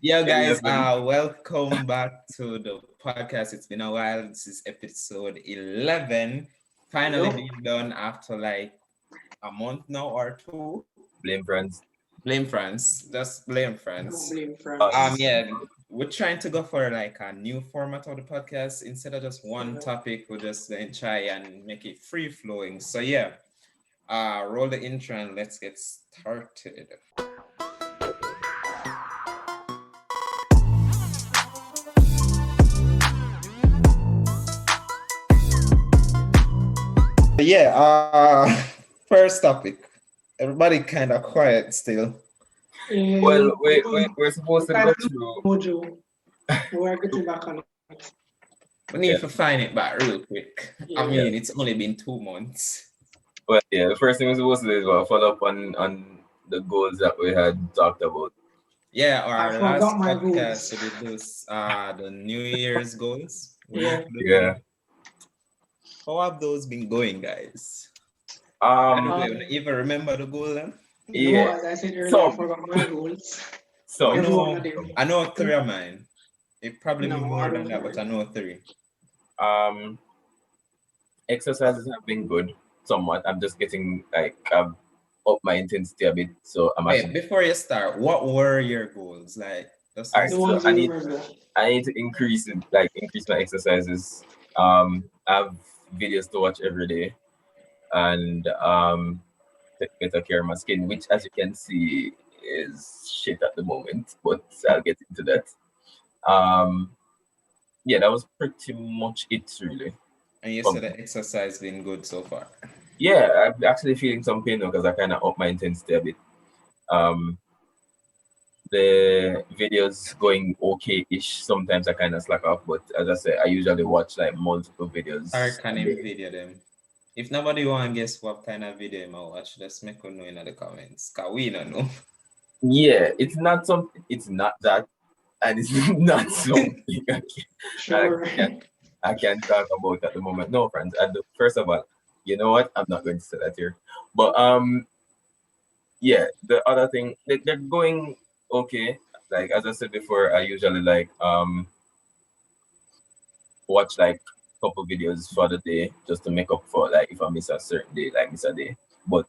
Yeah, guys, 11. welcome back to the podcast. It's been a while. This is episode 11. Finally Yup. being done after like a month now or two. Blame friends. Blame France. Just blame Don't France. blame France. Us. Yeah, we're trying to go for like a new format of the podcast. Instead of just one Yeah. topic, we're just going to try and make it free flowing. So yeah, roll the intro and let's get started. Yeah, first topic. Everybody kind of quiet still. Well, Because we're we supposed to kind go of lose through. mojo. We're getting back on it. We need Yeah, to find it back real quick. I Yeah. yeah. mean, it's only been 2 months. Well, yeah. The first thing we're supposed to do is follow up on the goals that we had talked about. Yeah, I our last forgot my podcast goals. we did those the New Year's goals. We need Yeah. to do Yeah. them. How have those been going, guys? By the Um. way, Um, you even remember the goal then? no, Yeah. as I said earlier, I Some. forgot my goals. I Some. Every one of know them. I know three of mine. It probably be No, I more than don't that, but remember. I know three. Um. Exercises have been good. Somewhat. I'm just getting like I've up my intensity a bit, so I'm Wait, actually. before you start, what were your goals? Like, All The right. So ones you remember. I need to increase my exercises. I have videos to watch every day, and take better care of my skin, which, as you can see, is shit at the moment. But I'll get into that. Um, yeah, that was pretty much it, really. and you From said the exercise been good so far. yeah, I'm actually feeling some pain now because I kind of up my intensity a bit. Um, the videos going okay-ish. Sometimes I kind of slack off, but as I said, I usually watch like multiple Or videos can a him day. video them? If nobody want to guess what kind of video I watch, just make us know in the comments. Cause we don't know. Yeah, it's not something. It's not that, and it's not something I Sure. can I can talk about at the moment. No, friends. First of all, you know what? I'm not going to say that here. But yeah. The other thing, they're going okay. Like as I said before, I usually like watch like couple videos for the day just to make up for like if I miss a certain day, like miss a day. But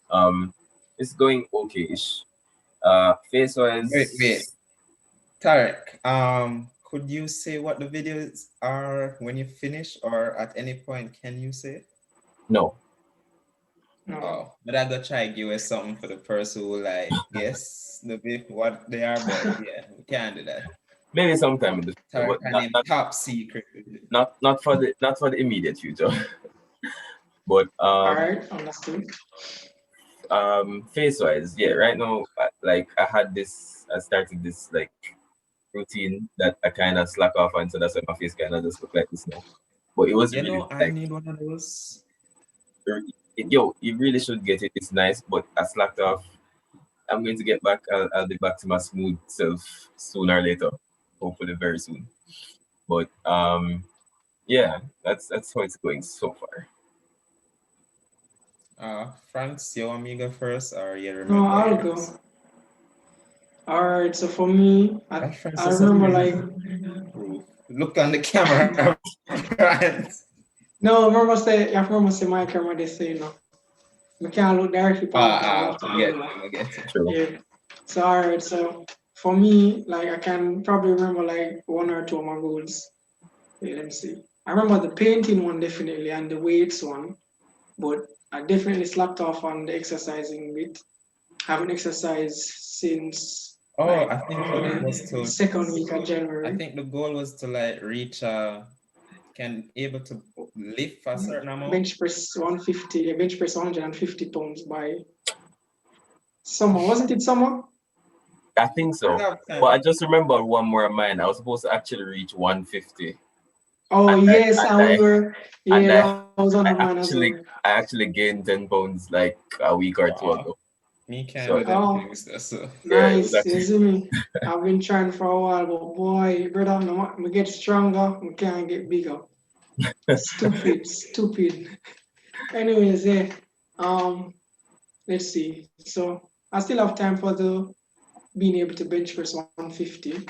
it's going okay-ish. Face Wait. wise, Tarek, could you say what the videos are when you finish, or at any point can you say? no. No. Oh, but I gotta try give you something for the person who like guess what they are, but yeah, we can't do that. Maybe sometime in the future, Tarek but can name top secret. not for the immediate future. But All right. Understood. face wise, yeah. Right now, like I started this like routine that I kind of slack off on, so that's why my face kind of just look like this now. But it was You really know, I like, need one of those. yo, you really should get it. It's nice, but I slacked off. I'm going to get back. I'll be back to my smooth self sooner or later, hopefully very soon. But yeah, that's how it's going so far. Franks, you want me to go first, or you No, remember I'll yours? go. All right. So for me, That Franks I is a remember really like proof. Look on the camera, Franks. no. I remember say my camera. They say no. I can't look directly on the camera. I have to I get angle. it. I get it. True. Yeah. So all right. So for me, like I can probably remember like one or two of my goals. Wait, let me see. I remember the painting one definitely and the weights one, but I definitely slacked off on the exercising bit. I haven't exercised since Oh, like I think it was the to. second week of I January. think the goal was to like reach can able to lift a certain amount. Bench press 150, yeah, bench press 150 pounds by summer. Wasn't it summer? I think so. That But I time. just remember one more of mine. I was supposed to actually reach 150, Oh and I yes, and and we I were and yeah, that was on the I mine as well. actually gained 10 pounds like a week or two Wow, ago. me can't So do them Oh, things. So yeah, it was nice. You actually see me? I've been trying for a while, but boy, brother, me get stronger, we can't get bigger. Stupid, stupid. Anyways, yeah. Um, let's see. So I still have time for the being able to bench press 150.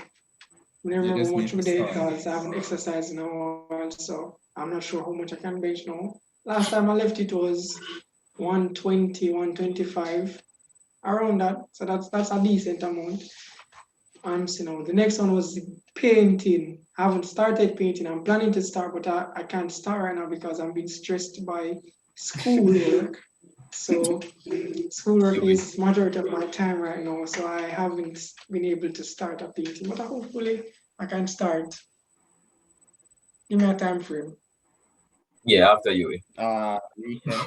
I don't You remember just much need of to the day start. because I haven't exercised in a while, so I'm not sure how much I can bench now. Last time I left it was 120, 125, around that. So that's a decent amount. And you know, the next one was painting. I haven't started painting. I'm planning to start, but I can't start right now because I'm being stressed by schoolwork. So schoolwork You is majority of my time right now. So I haven't been able to start a painting, but hopefully I can start. Give me a time frame. yeah, after you. Weekend.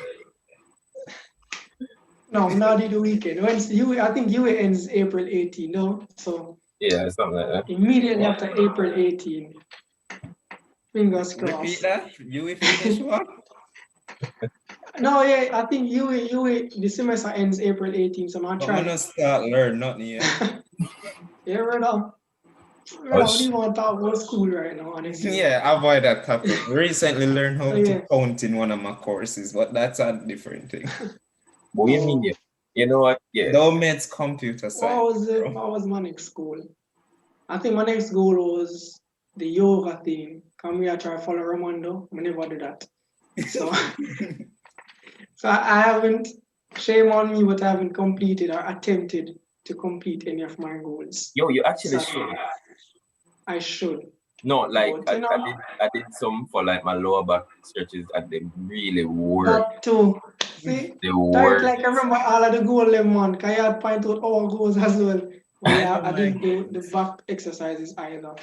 No, I'm not in the weekend. I think you ends April 18, no? So Yeah, something like that. immediately What? after April 18, fingers Repeat crossed. that. You will finish what? No, yeah, I think the semester ends April 18, so I'm gonna But I'm try. not start learn nothing yet. Yeah, right now. Right Oh, now, we want to talk about school right now, honestly. Yeah, avoid that topic. Recently learned So how to yeah, count in one of my courses, but that's a different thing. what you mean? oh, You know what? Yeah. Though it's computer science, bro. what was my next goal? I think my next goal was the yoga thing. Come here, try to follow Ramondo. I never do that. So so I haven't. Shame on me, but I haven't completed or attempted to complete any of my goals. Yo, you actually So should. I should, No, like but I, you I know. did I did some for like my lower back stretches and they really work. That too. See, They Tarek, work. like I remember all of the goal them man. Can you point out our goals as well? But I yeah, know I my didn't do the goals. back exercises either.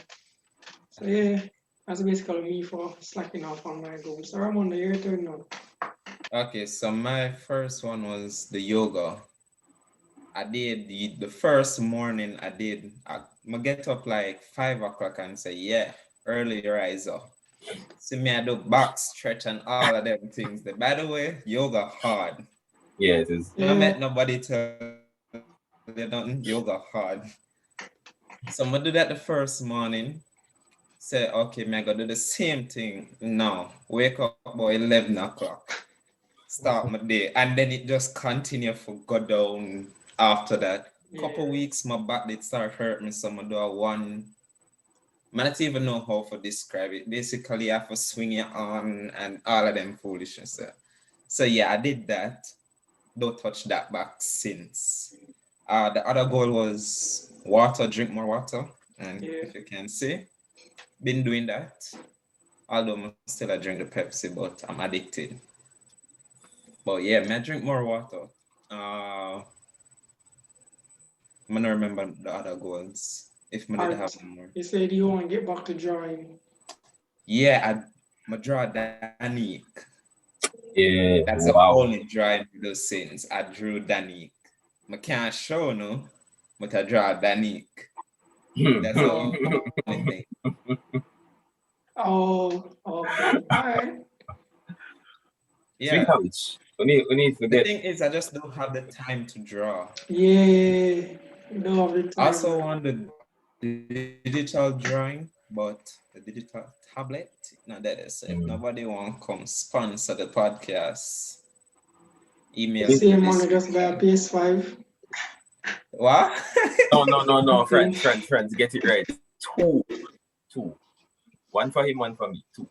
So yeah, that's basically me for slacking off on my goals. So I'm on the year turn now. Okay, so my first one was the yoga. I did the first morning I get up like 5 o'clock and say, yeah, early rise up. See me I do back stretch and all of them things. By the way, yoga hard. Yeah, it is. Not Yeah, met nobody tell you nothing, yoga hard. So I'm gonna do that the first morning. Say, okay, man, I gotta do the same thing now. Wake up about 11 o'clock. Start my day. And then it just continue for go down after that. Couple yeah, weeks, my back did start hurt me. So I'm do a one. I don't even know how to describe it. Basically, you have to swing your arm and all of them foolishness. So yeah, I did that. Don't touch that back since. The other goal was water, drink more water. And yeah. if you can see, been doing that. Although I still I drink the Pepsi, but I'm addicted. But yeah, may I drink more water. I don't remember the other goals. If I did have Art. more. You said you want to get back to drawing. Yeah, I draw Danique. Yeah, That's the wow. only drawing for those scenes. I drew Danique. I can't show no, but I draw Danique. That's the Oh, only thing. oh, okay. All right. Yeah. Speak of which, we need to The get. thing is, I just don't have the time to draw. Yeah. You don't have the I time, also man. want the digital drawing, but the digital tablet, not that is. If nobody Mm. want come sponsor the podcast, email The in the same money just buy description. a PS5. What? No, no, no, no, Same. friends, get it right. Two, two. One for him, one for me. Two.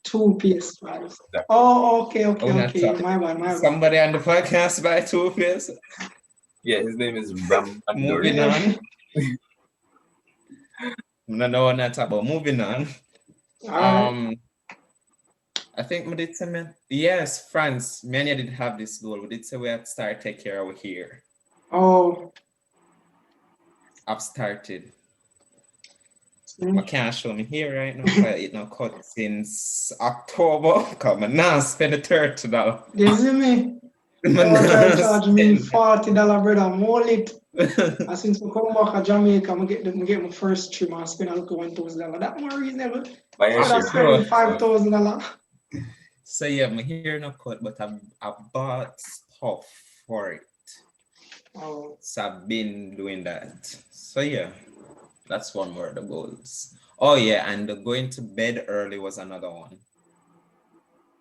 Two PS5s. Exactly. Oh, okay, Oh, okay, not okay. talk. My bad, my bad. Somebody on the podcast by two face. Yeah, his name is Ram Moving Mandori. Yeah. on. No, no, what not talk about. Moving on. All right. I think we did say, man. Yes, France. Many did have this goal. We did say we had to start take care over here. Oh, I've started. I see? can't show me here right now because it not cut since October. Come on, now spend the $30. You see me? I'm Oh, try to not charge me spend. $40, brother. I'm all it. And since we come back to Jamaica, I get my first trim and spend a little $1,000. That's more reasonable. Buy a Instead of shirt spending and True. stuff. $5,000. So yeah, my hair not cut, but I bought stuff for it. Oh, So I've been doing that. So yeah, that's one more of the goals. Oh yeah, and the going to bed early was another one.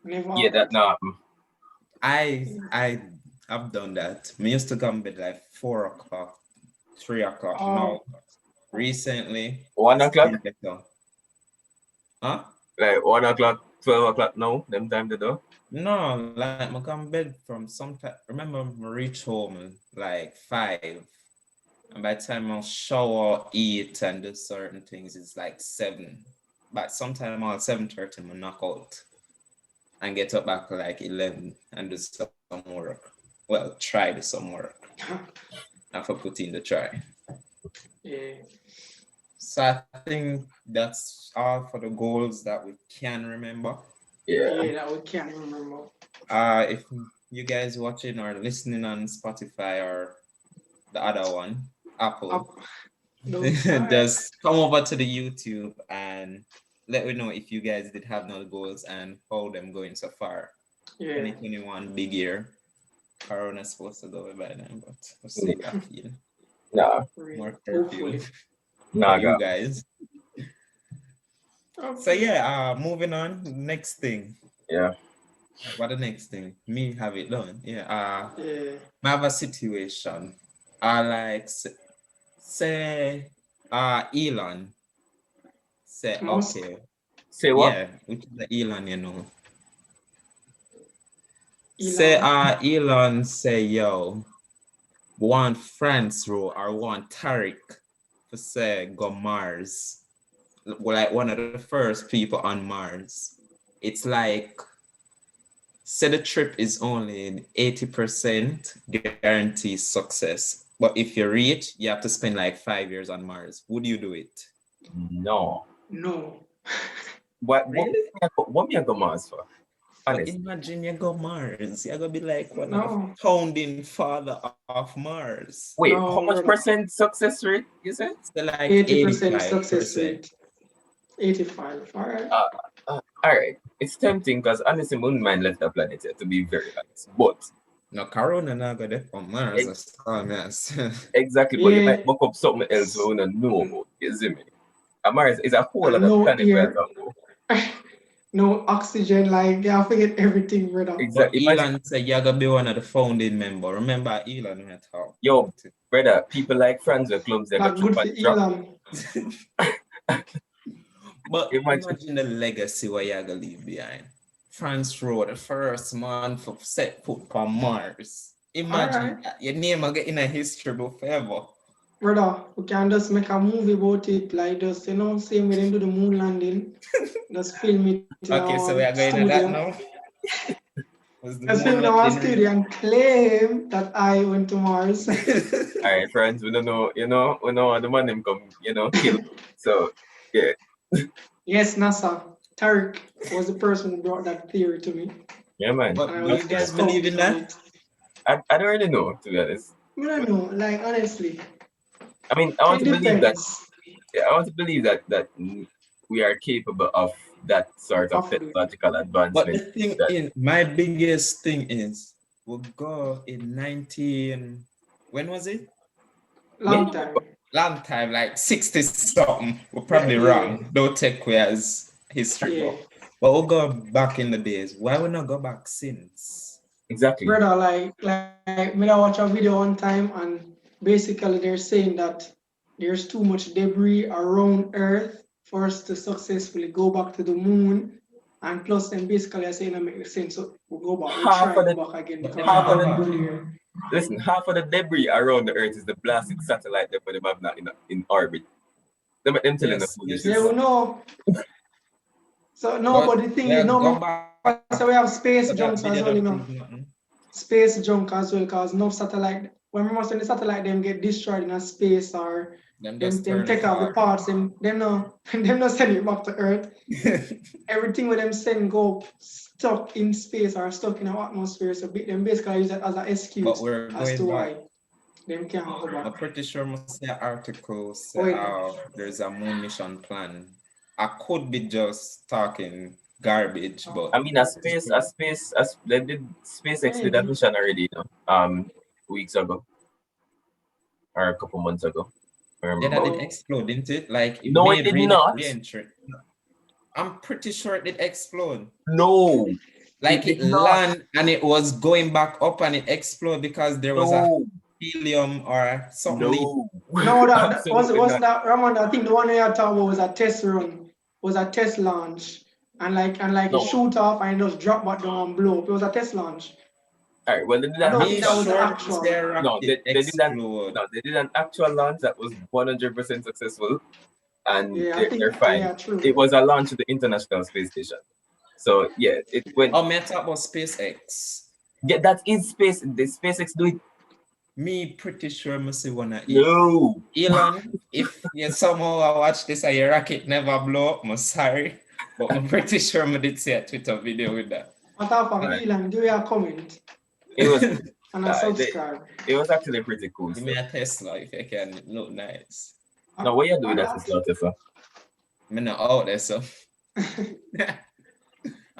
never Yeah, that happened. now. I I've done that. I used to come bed like 4 o'clock, 3 o'clock. Oh, Now recently. 1 o'clock? Still better. Huh? Like 1 o'clock, 12 o'clock now, them time to do. No, like I come bed from sometime. Remember, I reach home like 5, and by the time I'll shower, eat, and do certain things, it's like 7. But sometime I'll 7:30, I knock out and get up back like 11 and do some work. Well, try to some work. Have to put in the try. Yeah. So I think that's all for the goals that we can remember. Yeah. Yeah, that we can't remember. If you guys watching or listening on Spotify or the other one, Apple, Up. Those, all right. just come over to the YouTube and let me know if you guys did have no goals and how them going so far. Yeah. 2021 big year. Corona's supposed to go away by then, but we'll see that again. Nah, More curfew Hopefully. nah, for you God. guys. So Okay. yeah, moving on. Next thing. Yeah. What the next thing? Me have it done. Yeah. Yeah. I have a situation. I like say Elon say Musk. okay. Say what? Yeah, which is the Elon, Say Elon. Elon say yo, want France rule or want Tariq to say go Mars. Like one of the first people on Mars. It's like say the trip is only 80% guarantee success. But if you reach, you have to spend like 5 years on Mars. Would you do it? No. No. What Really? what me I go Mars for? But Honest. imagine you go Mars. You're gonna be like one of the No. founding father of Mars. Wait, how No, much brother. percent success rate you said? So like 80% success 85%. rate. 85. All right. All right. It's tempting because honestly, wouldn't mind left the planet here, to be very honest. But No, Corona not go there from Mars. ex- That's all I'm asking. exactly, but you Yeah. might book up something else we don't know about. You see me? And Mars is a whole And other no planet we are air. talking about. No oxygen. Like, yeah, forget everything, brother. But Exactly. Imagine, Elon said you're gonna be one of the founding member. Remember Elon we talk yo, about it. brother, people like Franz with clubs they got Like, trip good for and drop. Elon. But Imagine, imagine the legacy what you're gonna leave behind. France wrote the first man for set foot on Mars. All Imagine right. your name will get in a history book forever. Brother, we can just make a movie about it. Like, just, same way them do the moon landing. Just film it in Okay, our so we are going to that studio. now. Was the Just film moon in our landing real? studio and claim that I went to Mars. all right, friends, we don't know, we know the man them come, kill. So yeah, Yes, NASA. Tariq was the person who brought that theory to me. yeah, man. But And I do was you just guys believe in counting on that? it. I don't really know, to be honest. I don't know, like, honestly, I mean, I want it to believe that. depends. Yeah, I want to believe that we are capable of that sort of Of it. technological But the advancement. thing That is, my biggest thing is we'll go in 19. When was it? Long me, time. Long time, like 60 something. We're probably Yeah. wrong. Don't take away as history Yeah. book. But we'll go back in the days. Why we not go back since? exactly. Brother, like me I watch a video one time and basically they're saying that there's too much debris around Earth for us to successfully go back to the moon. And plus then basically I saying that makes sense. So we'll go back, we'll Half try of to the go back again But because them we not half of go the can't back. go there. listen, half of the debris around the Earth is the blasted satellite that they have not in orbit. Them telling the Yes, foolishness. Yeah, we yes. know. So no, But but the thing we is, are no, go back. so we have space So that junks as video well, don't prove nothing. Space junk as well, because no satellite. When remember when the satellite them get destroyed in a space or Them them just turn take off the apart. parts, them no them not send it back to Earth. Everything with them send go stuck in space or stuck in our atmosphere. So them basically use that as an But excuse we're as to going why back. them can't go I'm back. pretty sure must say article say When there's a moon mission plan. I could be just talking garbage, but I mean, as they did SpaceX did that maybe mission already, weeks ago or a couple months ago. I yeah, remember. that did but explode, didn't it? Like it No, it made did really not. re-entry. I'm pretty sure it did explode. No, it Like it did not. land and it was going back up and it exploded because there was a No. helium or something leak. No, No, that absolutely was not. that Ramon. I think the one you talking about was a test run, was a test launch, and like it No. shoot off and it just drop back down and blow up. It was a test launch. All right. Well, they did I an don't think Me that actual. was the sure to say actual. a No, rocket they did an explode. no, they did an actual launch that was 100% successful, and Yeah, I they're think fine. yeah, true. It was a launch to the International Space Station. So yeah, it went. Oh, me talk about SpaceX. Yeah, that is space. The SpaceX do it. Me pretty sure I see one of it. No, Elon, if you somehow I watch this and your rocket never blow up, I'm sorry. But I'm pretty sure I did see a Twitter video with that. Matter of fact, Alright. Elon, give me a comment it was. and a They, subscribe. it was actually pretty cool Give me stuff. a Tesla if you can look nice. Now, what you doing And that is not Tesla. I'm not out there, so.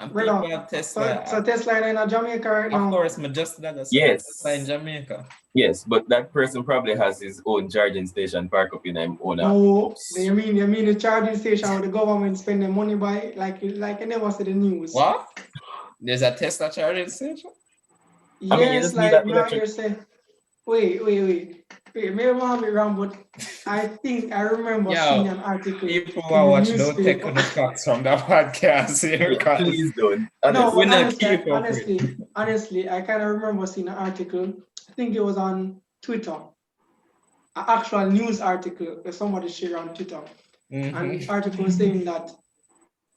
And people brother, have Tesla. so Tesla in Jamaica right Of now. course, my just that as Yes. Tesla in Jamaica. Yes, but that person probably has his own charging station park up in his own No, house. you mean the charging station where the government spending money by like I never see the news. What? There's a Tesla charging station? Yes, I mean, you just need like that me electric. you say, wait. Maybe I'm wrong, but I think I remember seeing an article People in who are the watching don't take newspaper. on the facts from the podcast here, because Please don't. No, we but not keep up with. honestly, I kind of remember seeing an article. I think it was on Twitter, an actual news article that somebody shared on Twitter. And the article was saying that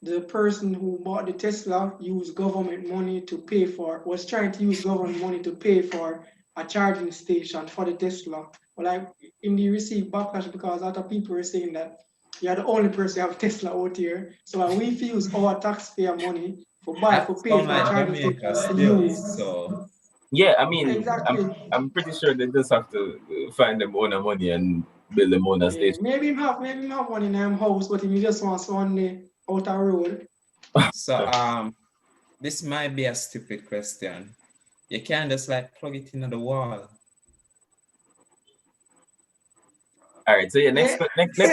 the person who bought the Tesla used government money to pay for, was trying to use government money to pay for a charging station for the Tesla. But like in the received backlash because a lot of people were saying that you're the only person who have Tesla out here. So we use our taxpayer money for That pay sound for a like charging Jamaica station to still. use. So Yeah, I mean, Exactly. I'm pretty sure they just have to find them own money and build them own Yeah, station. maybe him have one in them house, but he just wants one out a road. So this might be a stupid question. You can't just like plug it into the wall. All right, so yeah, next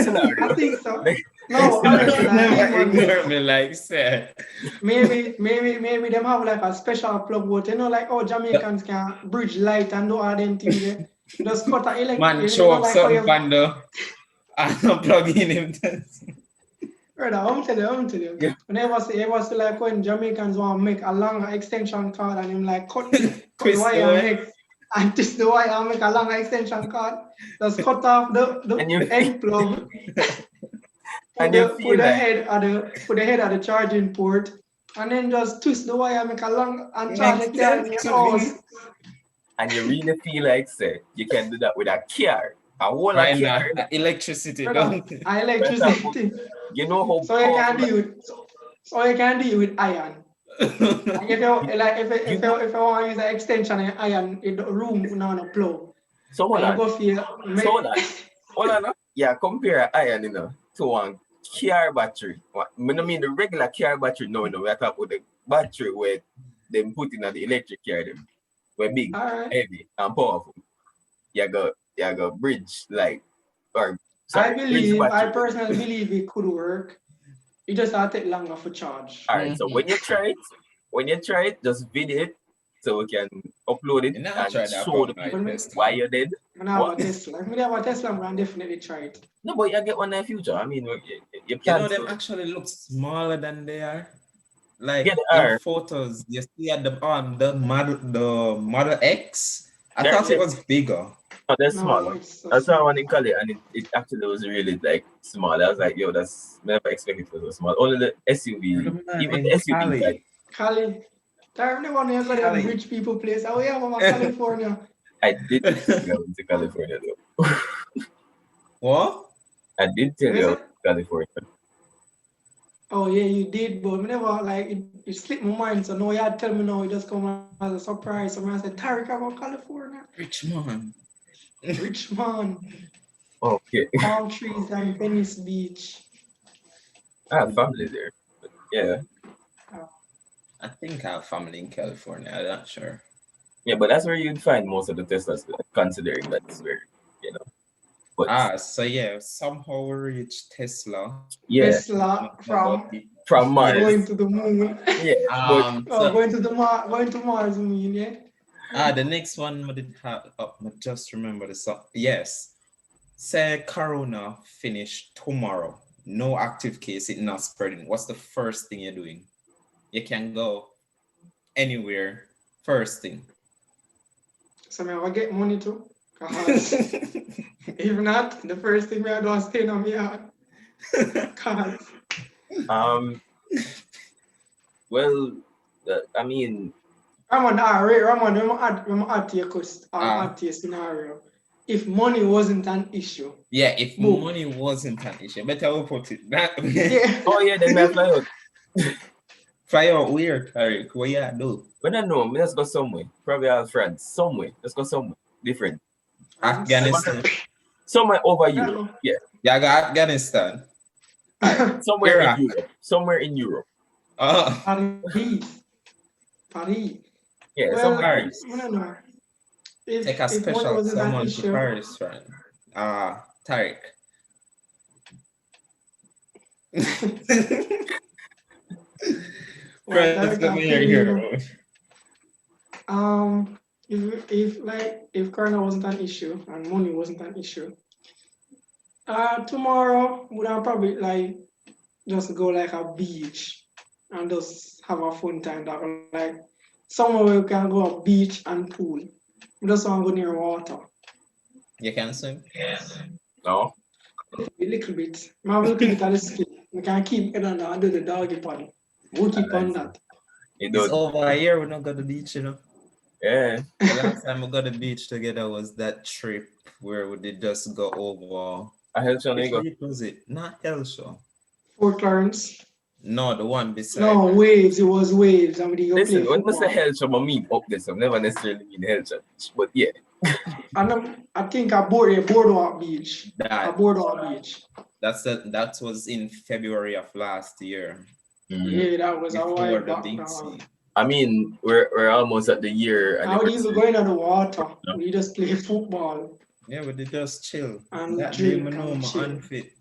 scenario. I think so. Next- No, honestly, I Never think man, ignore me like said. maybe them have like a special plug, but you know, like Jamaicans can bridge light and do all them things. There. Just cut a Man, you show know, up like something pando. I'm plugging him. brother, I'm tell you. Yeah. When I was like when Jamaicans want to make a longer extension cord and him like cut the Twist wire the and way. make and twist the wire and make a longer extension cord. Just cut off the And you end plug. And you feel Put the like- head at the charging port, and then just twist the wire, make a long and charge Makes the car in sense your to me. house. and you really feel like say you can do that with a car. A whole Right car. now, electricity, Brother, don't it? electricity. You know how So you can powerful do it. So you can do it with iron. Like if you want to use an extension in iron in the room, no plug. So hold And you on. go for your So hold on. Yeah, compare iron, to one car battery. I mean the regular car battery. No, we are talking about the battery where they put in the electric car. Them, where big, All right. heavy, and powerful. You got bridge like, or sorry, bridge I battery. personally believe it could work. It just have to take longer for charge. All right. So when you try it, just video it so we can upload it You know, and try that show the out, people like, why you did. When I have What? a Tesla, if I have a Tesla, I'm gonna definitely try it. No, but you get one in the future. I mean, you You can. know, them actually look smaller than they are. Like Yeah, they in are. photos, you see at the Model X. I They're- thought it was bigger. No, they're No, smaller. it's I saw one in Cali and it actually was really like small. I was like, yo, that's never expected it was so small. Only the SUV, Man, even in the SUV Cali. like, Cali. I never know go to Cali. rich people place. Oh yeah, I'm California. I did tell you I went to California though. What? I did tell you I Is went to California. Oh yeah, you did, but never like it slipped my mind. So no, you had to tell me now. It just come as a surprise. So I said, Tarek, I go California. Rich man. Rich man, Okay. palm trees and Venice Beach. I have family there. But yeah. I think I have family in California. I'm not sure. Yeah, but that's where you'd find most of the Teslas, considering that's where, But So yeah, somehow we reached Tesla. yeah, Tesla from Mars. going to the moon. Yeah. So Going to Mars, I mean, yeah. The next one I did have. Oh, I just remember the song. Yes, say Corona finish tomorrow. No active case. It not spreading. What's the first thing you're doing? You can go anywhere. First thing. So I will get money too. Cause if not, the first thing I do is stay on me yard. Cause Um, well, I mean, Ramon, let me add to your Ah, add to your scenario. If money wasn't an issue, yeah. If boom. money wasn't an issue, better we put it. That Yeah. oh yeah, then may I fly out. fly out weird, Tariq. What you do? When I know, let's go somewhere. Probably our friends. Somewhere. Let's go somewhere. Different. No matter. Afghanistan. Somewhere over Europe. Yeah. Yeah, I got Afghanistan. Alright. Somewhere in Iraq. Europe. Somewhere in Europe. Paris. Paris. Yeah, Well, somewhere. Paris. I don't know. Take a If money special wasn't an someone to issue, Paris, friend. Tariq. well, Friends, that come can here, feel you. here. If Corona wasn't an issue and money wasn't an issue, tomorrow would I probably like just go like a beach and just have a fun time. That like somewhere where we can go a beach and pool. We just want to go near water. You can swim? No. A little bit. I have a little bit of the skill. We can keep it on that and do the doggy paddle. We'll keep on that. It It's don't. over a year we not go to the beach, you know. Yeah. The last time we got to the beach together was that trip where we did just go over. I help you Which go. beach was it? Not Hellshore. Fort Clarence. No, the one beside. No, waves. It was waves. And we go Listen, play when I say football. help you, I mean up this. I never necessarily mean help you. But yeah. I think I boardwalk beach. A That boardwalk beach. that was in February of last year. Yeah, that was a Before while the back big now. sea. I mean, we're almost at the year How do you anniversary. go into the water? No. We just play football Yeah, we did just chill. and That day drink I know and I'm chill. unfit.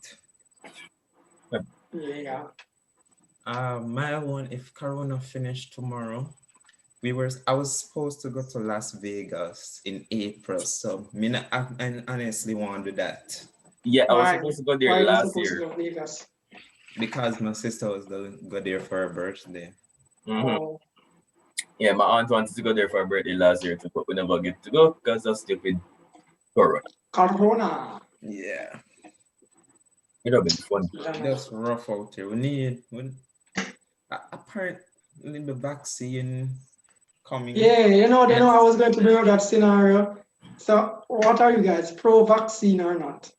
Yeah. My one, if Corona finished tomorrow, I was supposed to go to Las Vegas in April, so I honestly want to do that Yeah, I was Why? supposed to go there Why are you last supposed to year. go to Vegas? because my sister was going to go there for her birthday. Mhm. Oh, Yeah, my aunt wanted to go there for her birthday last year too, but we never get to go because of stupid corona. Corona. Yeah, It would have been fun. just rough out here. Apparently the vaccine coming. Yeah, I was going to bring up that scenario. So, what are you guys, pro-vaccine or not?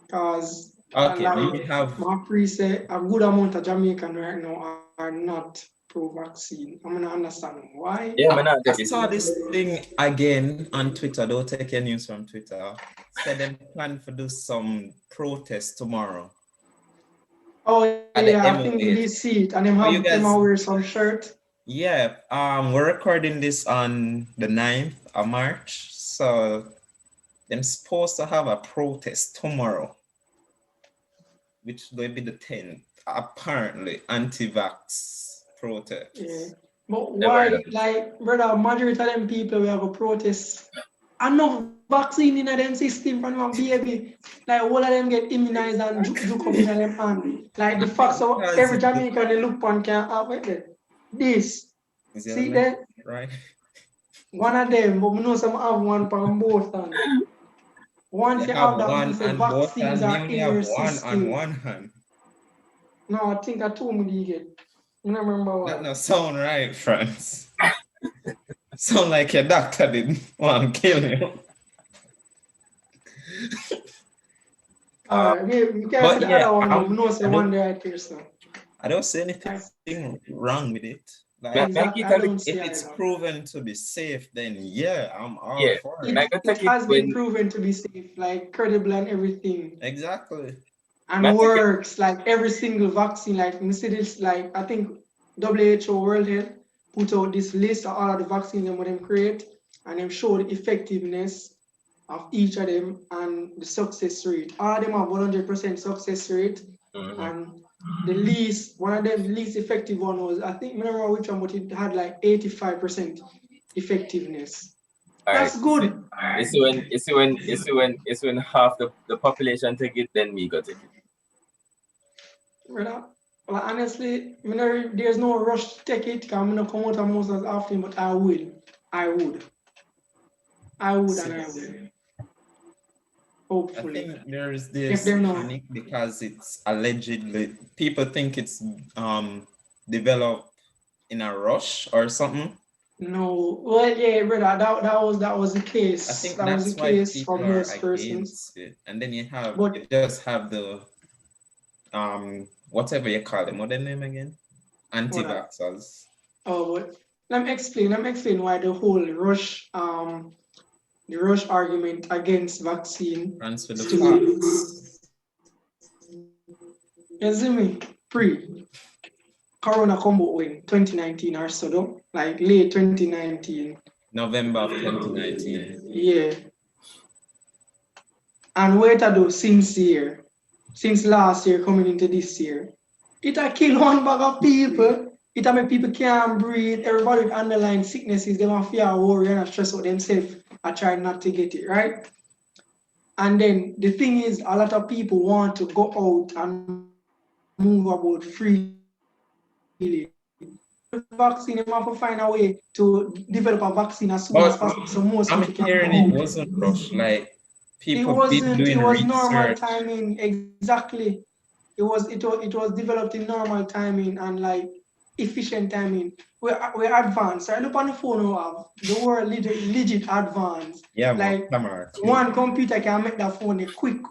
Because, Okay, like we have. my pre say, a good amount of Jamaican right now are not pro-vaccine. I'm gonna understand why. Yeah, man, I take it. saw this thing again on Twitter. Don't take your news from Twitter. Said them plan to do some protest tomorrow. Oh At the yeah, I think MOH. we see it, and them you have guys- them wear some shirt. Yeah, we're recording this on the 9th of March. So them supposed to have a protest tomorrow, which will be the 10th. Apparently, anti-vax protest. Yeah. But Never heard why, of it. like, brother, majority of them people we have a protest. Enough vaccine in them system from one baby. Like all of them get immunized and juke up in them hand. Like the fact so every Jamaican they look on can have it. This. Is it See a that? right? One of them, but we know some have one from both hand. Once you have that, one means the on both vaccines hands. are You only in have your one on system. one hand. No, I think I told me you get. You don't remember what? That no sound right, friends. Sound like your doctor didn't want to kill you. Alright, we can't but say the yeah, other one, but I'm- we know say I one don't- right here, so. I don't see anything wrong with it. Like, Exactly, I don't see if it's either. proven to be safe, then yeah, I'm all Yeah. for It, it. Like, I it take it has been when- proven to be safe, like credible and everything, Exactly. and Like, I take it- works. Like every single vaccine, like we see this, like I think WHO World Health put out this list of all of the vaccines and what them create, and them show the effectiveness of each of them and the success rate. All of them have 100% success rate, Mhm. and one of them least effective one was, I think, I remember which one, but it had like 85% effectiveness. All right. That's good. It's when half the population take it, then me go take it. Brother. Well, honestly, there's no rush to take it. I'm not come out of most as often, but I will. I would. I would and I Since will. I Hopefully. think there's If this them no. panic because it's allegedly people think it's developed in a rush or something. No. Well, yeah, brother. That was the I case. think That was the that's why case for people are most persons. against it. And then But you just have the whatever you call them, what their name again? what that? Anti-vaxxers. Oh, but let me explain. Let me explain why the rush argument against vaccine Transfer the still. facts. You see me? Corona combo in 2019 or so, though, like late 2019. November of 2019. Yeah. And wait a do since last year coming into this year. It a kill one bag of people. It a make people can't breathe. Everybody with underlying sicknesses, they want fear, worry, and stress out themselves. I try not to get it, right? And then the thing is, a lot of people want to go out and move about freely. The vaccine, they want to find a way to develop a vaccine as soon as possible so But most people can go I'm out. hearing it wasn't rushed. Like people been It doing was normal research. timing, exactly. It was developed in normal timing and like efficient timing. We're advanced. I look on the phone we have the world legit advanced. Yeah, man, Like camera clear. one computer can make that phone quick.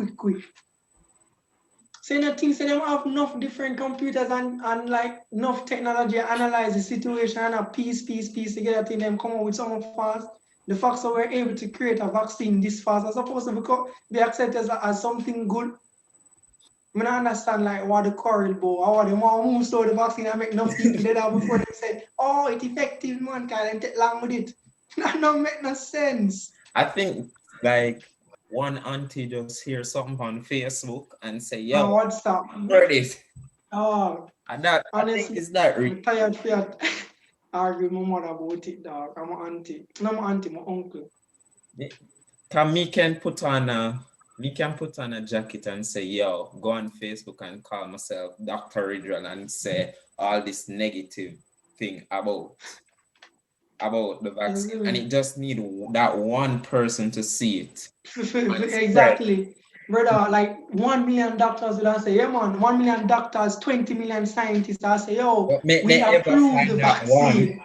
So you know, things say them have enough different computers and like enough technology to analyze the situation and a piece together thing them come up with something fast. The fact that we're able to create a vaccine this fast is supposed to be accepted as something good. I don't understand like what the quarrel about, how they want to move so the vaccine and make enough people dead out before they say, oh, it's effective, man, can't take long with it. That don't make no sense. I think like one auntie just hear something on Facebook and say, Oh, yo, what's that? heard it. Oh, And that I think honestly, it's that I'm tired for that. Argue with my mother about it, dog. I'm my auntie. No, my auntie, my uncle. can me can put on a jacket and say, yo, go on Facebook and call myself Dr. Ridral and say all this negative thing about the You vaccine. see And me? it just need that one person to see it and spread. Exactly. Brother, like 1 million doctors will say, yeah, man, 1 million doctors, 20 million scientists. I say, yo, But may we they ever approve the find that one? vaccine.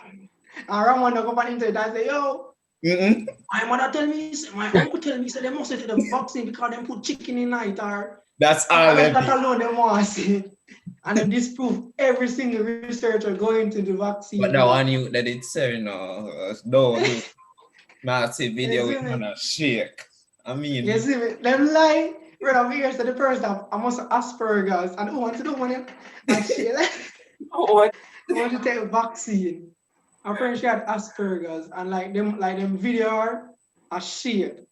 And Ramon go on internet and say, yo, Mm-mm. my mother tell me, my uncle tell me, so they must take the vaccine because they put chicken in night or That's all that, they that be. alone they want to see. And then disprove every single researcher going to the But vaccine, that brother. one you that it say, no, do not see You video see with me? man a shake. I You mean, see me? Them lie. Brother, me here's the person that I must Asperger's and who want to do money and shit. Oh, what? I want to take a vaccine. Our friend she had Asperger's and like them video are shared.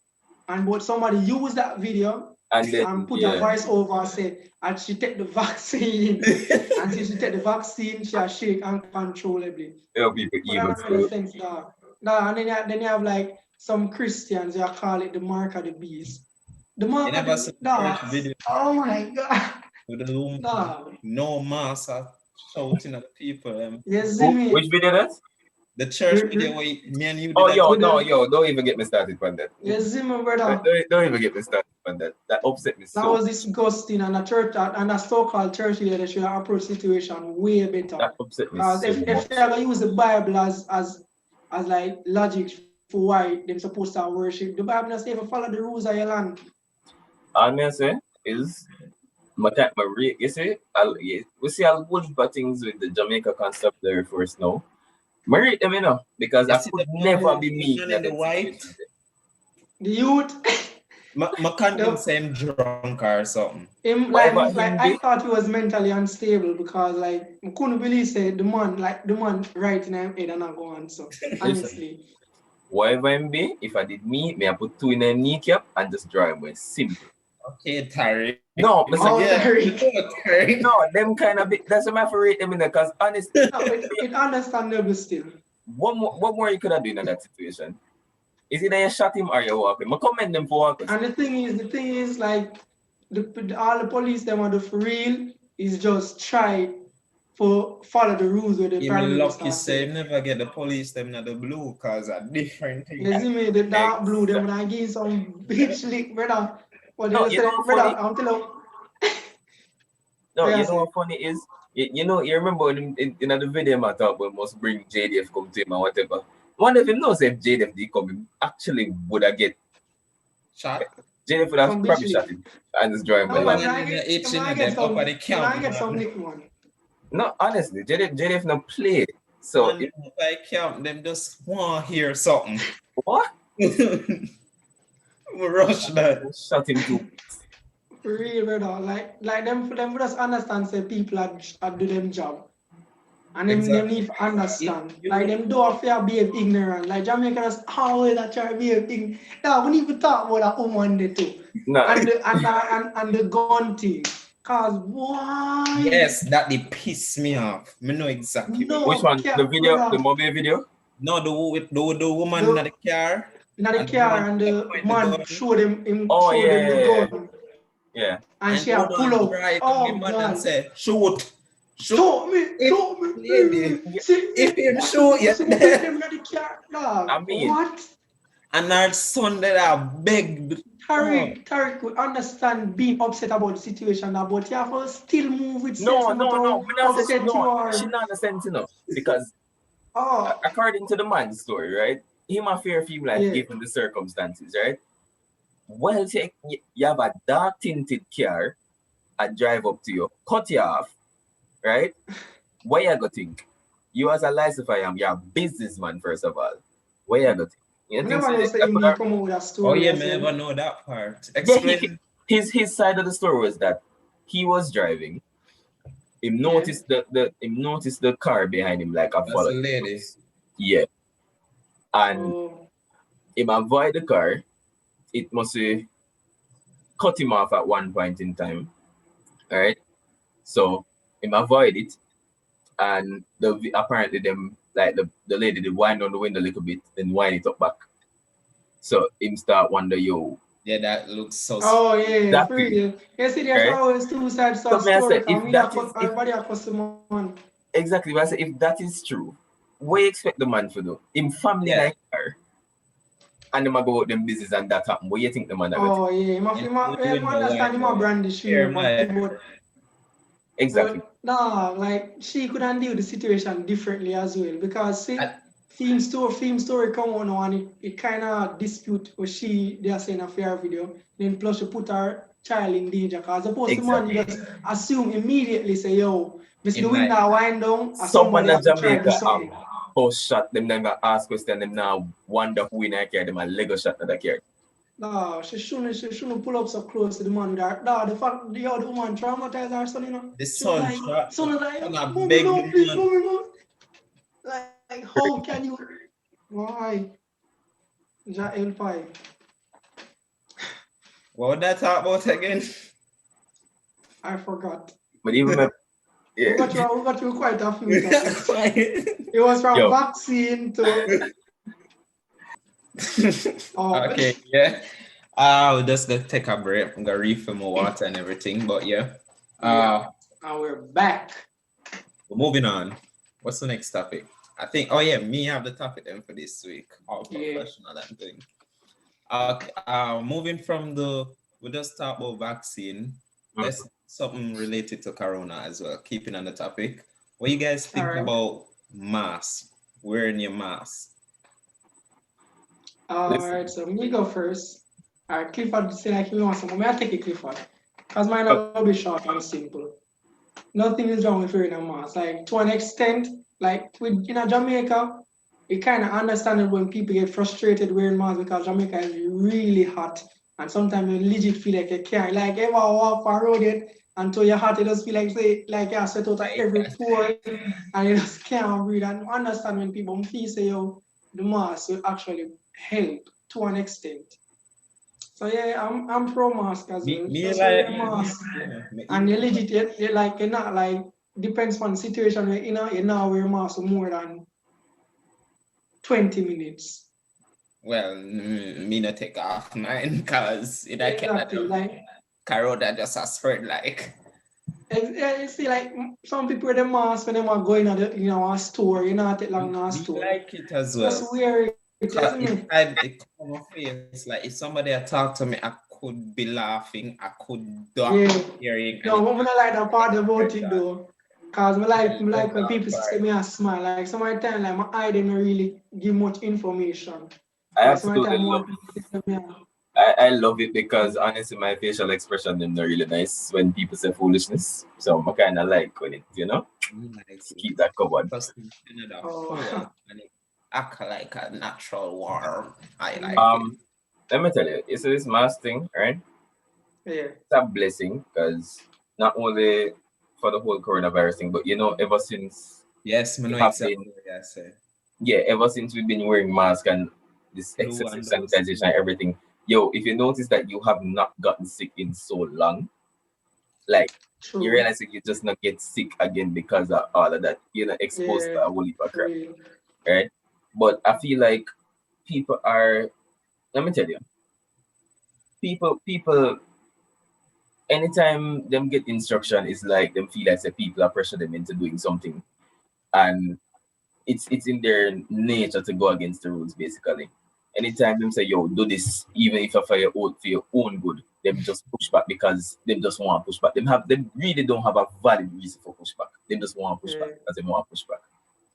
And but somebody used that video And then and put a yeah, voice over and say, and she take the vaccine. And since she take the vaccine, she a shake uncontrollably. there are people But that evil don't make still. sense, dog. Nah, and then you have like some Christians, they call it the mark of the beast. The you mark of never the see the church dog. video Oh my god. with the woman, Dog. no mask shouting at people. You see Who? me? Which video that? The church video where me and you did Oh, that. yo, With no, the yo, don't even get me started on that. you see me, Don't, brother? don't even get me started on that. That upset me That so was much. disgusting and a church and a so-called church leader they should have approached situation way better. That upset me Because so if much. they're gonna use the Bible as like logic for why they're supposed to worship, the Bible doesn't even follow the rules of your land. All me say is my rate. You see, yeah, we see a whole heap of things with the Jamaica Constabulary Force now. I rate them, because You I see could the never be the me man in in the that white? situation. The youth, My can't the say him drunk or something. him Whatever like him I be, thought he was mentally unstable because like I couldn't believe say the man right in him head and not go on so listen, honestly. whatever him be, if I did me I put two in a kneecap and just drive away. Simple. Okay, Tariq. No, You know, listen, Oh yeah, you Tariq. know Tariq. no, them kind of bit. That's why I rate them in there. Because honestly, No, it understandable still. what more you could have done in that situation? Is it that you shot him or you walk him? I commend them for walking. And the thing is, like, all the police them are the for real is just try for follow the rules where the You mean paramedics lucky start say saying. never get the police them not the blue cause a different thing. You see me, the dark blue, them when I give some bitch lick, brother. What No, they you know say, what brother, funny? I'm telling you. No, Yeah, you know what funny is? You know, you remember in the video I talk about must bring JDF come to him or whatever. One of him knows if JDF did come, him actually would have get Shot. JDF would have some bitch probably shot lick. him and just draw him No by One man, land. in the itching I of get them up at some, the camp, I get some man. lick, man. No, honestly, JDF no play. So Man, up at camp, them just want to hear something. what? We rush that. Shot him too. For real, brother. Like them just understand say people are do them job. And them need to understand. Like them don't fear being ignorant. Like Jamaicans always are trying to be ignorant. Now we need to talk about that woman there too. No, And the gun thing. Cause why? Yes, that they piss me off. Me know exactly. No, which one? The video, brother. the mobile video? No, the woman in the car. In the car and the man show them Oh, show them the yeah. gun. Yeah. And she the a pull woman up. drive to Oh the man God. and say, shoot. Show me. Lady, See, if him shoot you see, there. them in the car. Dog. I mean- What? And our son that I begged. Tariq could understand being upset about the situation, but you have to still move with sense. No. Upset you are. She not understand enough because Oh, according to the man's story, right? Him a fair few like Yeah. given the circumstances, right? Well, you have a dark tinted car, I drive up to you, cut you off, right? What you go think? You as a licensor, you're a businessman first of all. What you go think? You I think never so know that say him could need have- come out with a Oh story. yeah, as me well. never know that part. Yeah, Explain. his side of the story was that he was driving. He noticed the car behind him like a That's follow. the lady. Yeah. And Oh, him avoid the car. It must cut him off at one point in time. Alright. So him avoid it. And apparently them like the lady they wind on the window a little bit, then wind it up back. So him start wonder, yo, Yeah, that looks so. oh yeah, That for thing, real. You see, there's right? always two sides to So a may I story. say, if And that is- if- everybody a customer. exactly. But I say if that is true, what you expect the man to do? Him family Yeah. like her. And them a go out them business and that happen. What you think the man Oh yeah, him understand him a brandish Here, him, my- but Exactly. nah, like she could handle the situation differently as well because see, I- theme story come on now and it kind of dispute what they are saying a fair video. Then plus she put her child in danger because supposed to man just assume immediately say yo, Miss In the window my- wind down, or Someone somebody in have to try to do Jamaica something. post shot them then ask question them now wonder who in a care them a Lego shot at the care. Nah, she shouldn't pull up so close to the man. Nah, the fact the other woman traumatized her son, you know. The She son was like, son was like, son a mommy, beg no, the please, man. mommy, no. Like, how can you? Why? Jael Pai. What would that talk about again? I forgot. But even my, We yeah. got through quite a few topics. Okay. It was from Yo. vaccine to. Okay, yeah. We're just gonna take a break. I'm gonna refill my water and everything, but yeah. And we're back. We're moving on. What's the next topic? I think. Oh yeah, me have the topic then for this week. All Yeah. professional and thing. Okay. Moving from we just talk about vaccine. Let's something related to Corona as well. Keeping on the topic. What you guys think Alright. about mask? Wearing your mask. Alright, so me go first. Alright, Clifford say like he wants some. May I take it, Clifford? Because mine will be short and simple. Nothing is wrong with wearing a mask. Like to an extent, like in Jamaica, it kind of understandable when people get frustrated wearing masks because Jamaica is really hot. And sometimes you legit feel like you can't like ever walk on road yet until your heart it just feel like say like you sweat out of every pore and you just can't breathe. And understand when people feel say yo the mask will actually help to an extent. So yeah, I'm pro mask as well. Me Just like wear a mask. And you legit you're like you're not like depends on the situation where you're not wear mask for more than 20 minutes. Well, me not take off mine because it I cannot Exactly. Like, carrot that just a spread like. you see, like some people with the mask when they want going at the, a store, take long in a Me store. like it as Just well. wear it, isn't it? It cover my face. Like if somebody had talked to me, I could be laughing, I could Yeah. duck hearing, and No, it I'm not like that part about it that. though. Cause I me love like when that people see part. me and smile. Like some of the time, like my eye didn't really give much information. I But some of the absolutely time, I love want people to see me. I love it because honestly my facial expression them not really nice when people say foolishness. So I kinda like when it. Me like Just it. keep that covered. Plus in Canada cold Oh, and it act like a natural warm. I like it. Um Let me tell you, it's this mask thing, right? yeah, It's a blessing because not only for the whole coronavirus thing, but ever since Yes, me we know have exactly been, what I say. ever since we've been wearing masks and this Flu excessive and those sanitization and things. everything, yo, if you notice that you have not gotten sick in so long, like you true. realize that you just not get sick again because of all of that, exposed Yeah, to a whole heap of for crap, real. right? But I feel like people are, let me tell you, people, anytime them get instruction, it's like them feel like the people are pressure them into doing something, and it's in their nature to go against the rules basically. Anytime them say, yo, do this, even if it's for your own good, them just push back because them just want to push back. Them really don't have a valid reason for pushback. They just want to push back Yeah, because they want to push back.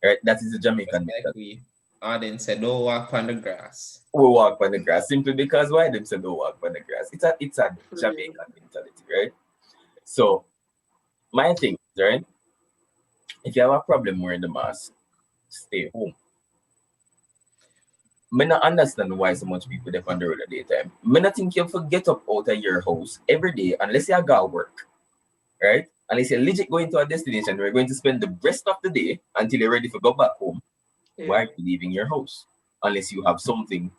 Right? That is the Just Jamaican like mentality. we. Arden said, don't walk on the grass. We walk on the grass simply because why them say don't walk on the grass. It's a for real. Jamaican mentality, right? So my thing, right? If you have a problem wearing the mask, stay home. Me not understand why so much people depend on the road at daytime. Me not think you have to get up out of your house every day unless you go work, right? Unless you're legit going to a destination, we're going to spend the rest of the day until you're ready to go back home. Why Yeah, are you leaving your house? Unless you have something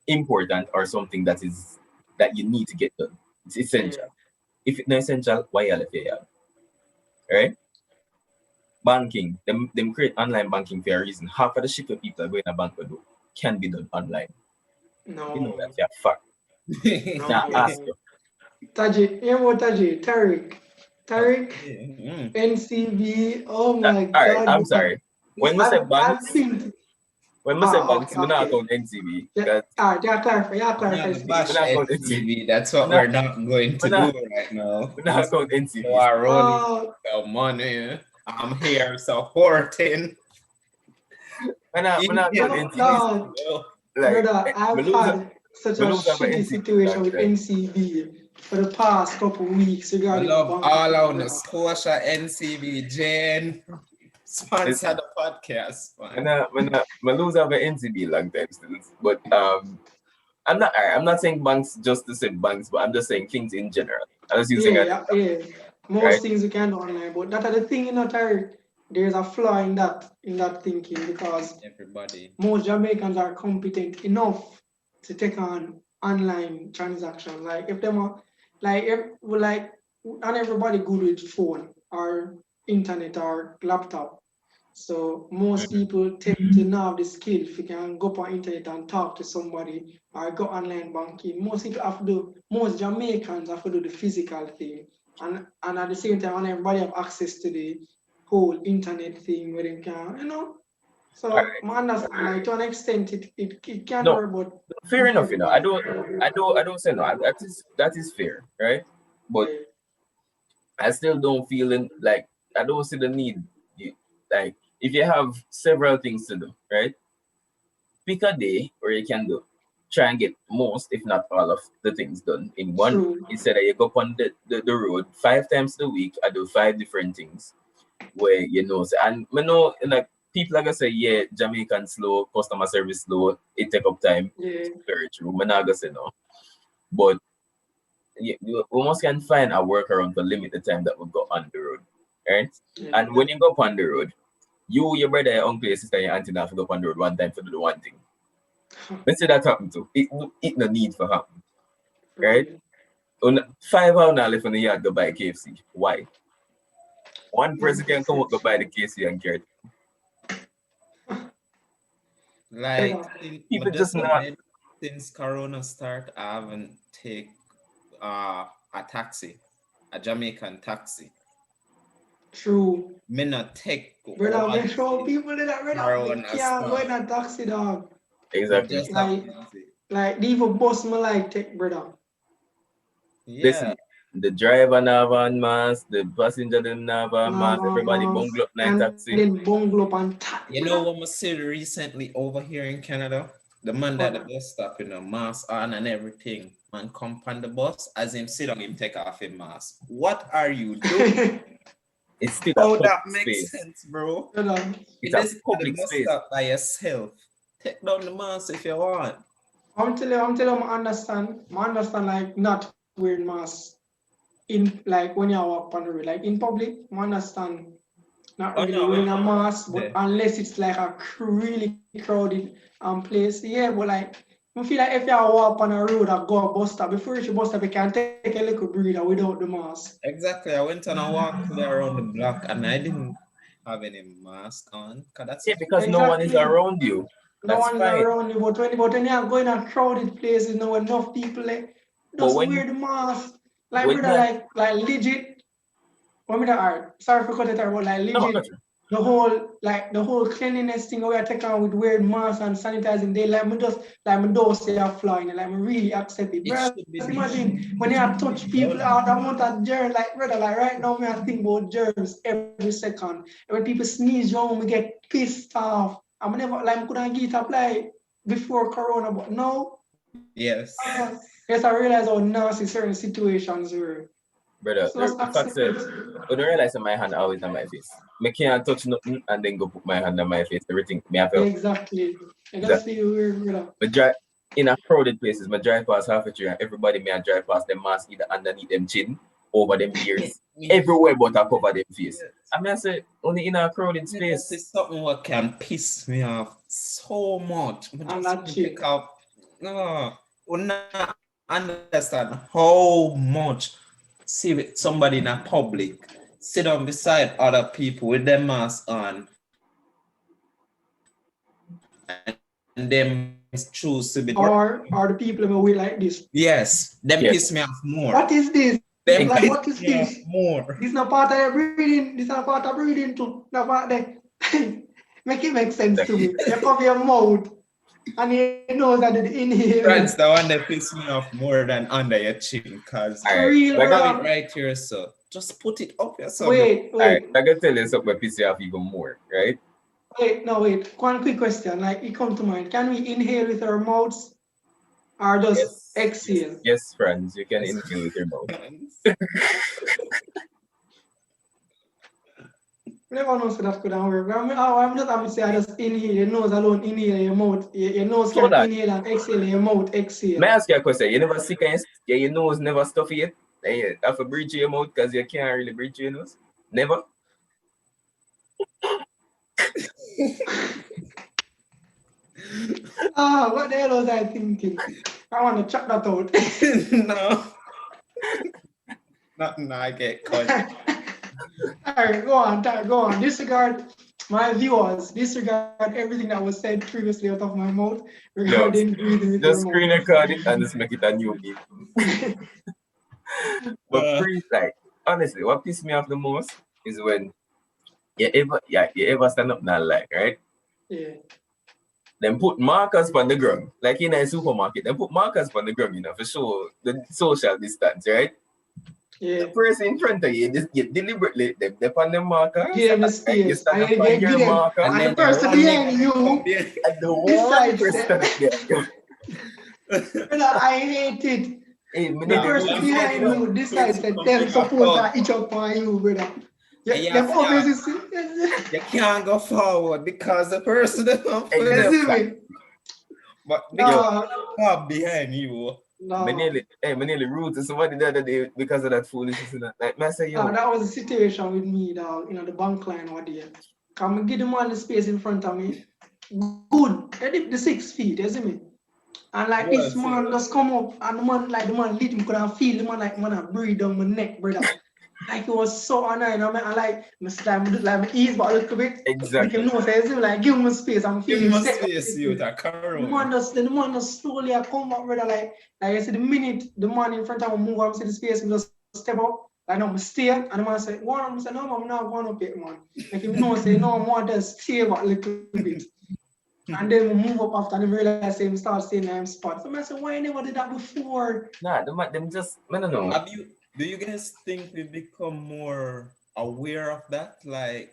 important or something that you need to get done. It's yeah. essential. If it's not essential, why you left your yard? Right? Banking. Them create online banking for a reason. Half of the shit that people are going to bank will do can be done online. You know No, that for a fact. Now ask no. you. Taji, you know what, Taji? Tariq, Mm. NCB. Oh That, my all right, God, I'm man. sorry. When we say I've banks, been. when we say Ah, banks, okay, we not okay. account NCB. Yeah, Because all right, yeah, clarify Not we space. bash not account NCB. NTV. That's We what not we're not going we to do not right now. we not Most account people NCB. are rolling Oh, the money. I'm here supporting We not account Indian no, NCB. no, people. Like brother, we I've lose had such we a lose our shitty NCB situation long with time. NCB for the past couple weeks I regarding my love bank all account, our Nova brother. Scotia NCB Jane sponsor Listen, the podcast, man. we lose our NCB long time still. But I'm not saying banks just to say banks, but I'm just saying things in general. I'm just using Yeah, an yeah, example, yeah. Most right? things you can do online, but that are the thing, Terry. There's a flaw in that thinking because Everybody. most Jamaicans are competent enough to take on online transactions. Like if them are like not everybody good with phone or internet or laptop. So most Mhm. people tend to not have the skill if you can go on internet and talk to somebody or go online banking. Most people have to do most Jamaicans have to do the physical thing. And at the same time, not everybody have access to the whole internet thing where they can, All so right. I understand, like to an extent, it can No, work, but fair not for enough. I everybody. don't, I don't say no. That is fair, right? But Yeah, I still don't feel like I don't see the need. Like if you have several things to do, right? Pick a day where you can do. Try and get most, if not all, of the things done in one day. true. Instead of you go on the road 5 times a week, I do 5 different things where and like people are gonna say, yeah, Jamaican slow, customer service slow, it take up time. Yeah, Very true. I'm not gonna say no. But you almost can find a workaround to limit the time that we go on the road. Right? yeah. And when you go up on the road, you, your brother, your uncle, your sister, your auntie now have to go up on the road one time to do the one thing. Let's say that happen to. It no need for happen. For Right? real. On 5 hours now left on the yard go buy KFC. Why? One person can come up go buy the KFC and carry it. Like Brother. People just just not. since Corona start, I haven't take a taxi, a Jamaican taxi. True. Me not take Brother, one make sure since people in that brother. Me Corona can't go in start. a taxi, dog. Me Exactly. just a Like, busy. they even bust me like take, brother. Yeah, Listen, the driver nav on mask, the passenger them nav on Nah, mask, nah, everybody nah. bungle up night And taxi. then bungle up and tat, you know brother. what I see recently over here in Canada? The man that the But bus stop, mask on and everything. Man come on the bus, as him sit down, him take off his mask. What are you doing? It's still a How public that makes space. sense, bro? brother, It's You a just at the public bus space. stop by yourself. Take down the mask if you want. I'm telling you, I understand like not wearing mask in like when you walk on the road, like in public, I understand not Oh really no, wearing a mask, but there. unless it's like a really crowded place, yeah. But like, I feel like if you walk on a road or go a bus stop, before you reach a bus stop, you can take a little breather without the mask. Exactly. I went on a walk today around the block and I didn't have any mask on. Cause that's Yeah, just because no one is Exactly. around you. No That's one is fine. around you, but when you are going to crowded places, now enough people like But just wear the mask. Like when brother, that like legit. What me that art? Sorry for cutting it out, but like no, legit, nothing. the whole cleanliness thing we are taking on with wearing masks and sanitizing, they like me just like me don't say a fly in it, like me really accept it. it Bro, should be imagine done. when It you should touch be people done. out, I want that germ, like brother, like right now me I think about germs every second. And when people sneeze on me get pissed off. I'm never like I couldn't get apply before Corona, but now Yes. yes I realize how nasty certain situations were. Brother, So just the fact accept that it. when I realize that my hand always on my face. I can't touch nothing and then go put my hand on my face. Everything me have to Exactly. And that that's the weird brother. but drive in a crowded places, my drive past half a tree and everybody may drive past them mask either underneath them chin, over them ears, everywhere but I cover them face. I mean I say only in a crowded That space. is something what can piss me off so much. I I'm just not want to take chill. out. No, will not understand how much see with somebody in a public sit down beside other people with their mask on and them choose to be Or the people who will like this. yes, them Yes, piss me off more. What is this? Them Like exactly. piss what is me off this? more. This not part of your breathing. This not part of breathing too. Not part there. Make it make sense to Exactly. me. You cover your mouth and you know that the That's inhaling. the one that piss me off more than under your chin, cause All For right. real, Like have it brother. right here, so just put it up yourself. Wait, all right, wait, I can tell you something that piss you off even more, right? wait. No, wait. One quick question. Like it come to mind. Can we inhale with our mouths or just Yes, yes, exhale? yes, friends. You can Yes. inhale with your mouth. Never know so that could work. I'm just having to say I just inhale, your nose alone, inhale your mouth. Your nose So can that inhale and exhale, your mouth may exhale. I ask you a question? You never sick and your nose never stuffy yet? And you have to breathe through your mouth because you can't really breathe through your nose? Never? What the hell was I thinking? I want to check that out. No, nothing. I get cut. Alright, go on, Tar, go on. Disregard my viewers. Disregard everything that was said previously out of my mouth No. regarding breathing with your Just mouth. screen record it and just make it a new beat. But Uh, like honestly, what pisses me off the most is when you ever stand up now like right? Yeah. Then put markers on the ground. Like in a supermarket, then put markers on the ground, for sure the social distance, right? The Yeah. person in front of you, just get deliberately they on the markers, Give them the and you space. stand And up you on give your them. marker, and And the then the person one nigga behind come you there. and the one decides person that. there. Brother, I hate it. Hey, The That person one behind nigga you decides person that come them bring a supposed hug. to itch up on you, brother. And You you have to, obviously you can't go forward because the person that come Hey, for you them. see me? But yo, because No, far behind you. no. me nearly rude to somebody the other day because of that foolishness. And that. Like, man, I say, yo, That was a situation with me, dog. The bank line one day. Come and give the man the space in front of me. Good. They did the 6 feet, you see me? And like Go this and see. man just come up and the man lead him could have feel the man like man a breathe down my neck, brother. Like it was so annoying. I like my ease but a little bit. Make him Exactly. know say like give him space. I'm Give feeling him a sick. space, you that corona. The man just slowly I come up, brother. Like I said, the minute the man in front of me move, I'm see the space, me just step up. Like no, I stay, and the man say, "Go on." I say, "No, man, I'm not going up yet, man." Like him know say, "No, I want to stay but a little bit." And then we move up after, and I realize him start staying in the same spot. So I say, "Why I never did that before?" Nah, them just I don't know. Do you guys think we become more aware of that? Like,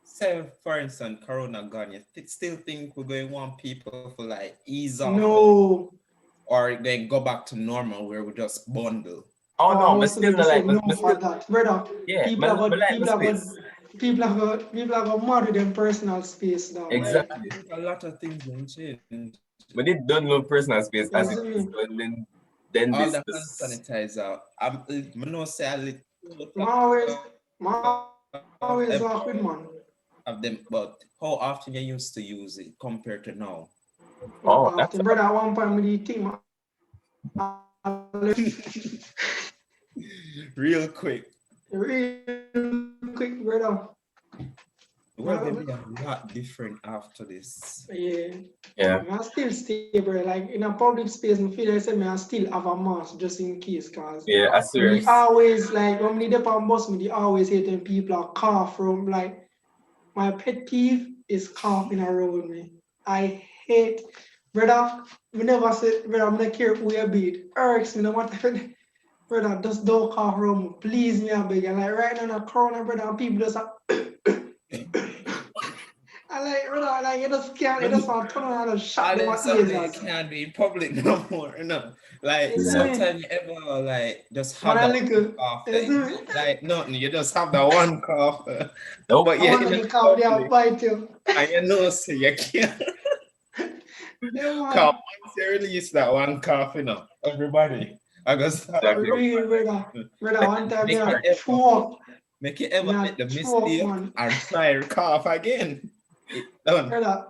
say for instance, Corona gone, you still think we're going to want people to like ease off No. or then go back to normal where we just bundle? Oh Oh, I no, but was still going to not say like no but for still that, brother. yeah, People are but got like my people are got space. people are got mad with them personal space now. I Like, Exactly. think a lot of things will change. But they don't know personal space you as it see is. me? And then All this the hand this sanitizer. I know say a My little always my always awkward, every man. of them, but how often you used to use it compared to now? Not oh often, that's brother. At one point, with the team, Real quick. real quick, brother. Well, My, gonna be a lot different after this. yeah, yeah. I still stay, bro. Like in a public space, I feel like I said, I still have a mask just in case, cause Yeah, I me serious. always like when me dep on bus, me they always hate when people are cough from like my pet peeve is coughing around me. I hate, brother. We never say, brother. I'm not care who you be. It irks me no matter. Brother, just don't cough around me. Please, me, I beg you. Like right now, in a corona, brother, and people just I like, brother, like you just can't, you just want to turn around and shut All them them at something you lasers. can't do in public no more, Like You see Yeah. me? sometimes you ever like just Man, have I that one little, cough. you see me? Like nothing, you just have that one cough. Nope. But I yeah, want in to a get cough there, public, bite you. and you know, so you can't Yeah, cough. man. Once you release that one cough, everybody, I go start Exactly. breathing. Real, brother. Brother, one time me Make I you ever, choke. make you Me ever I make the choke, mistake man. and try to cough again. It done. Brother,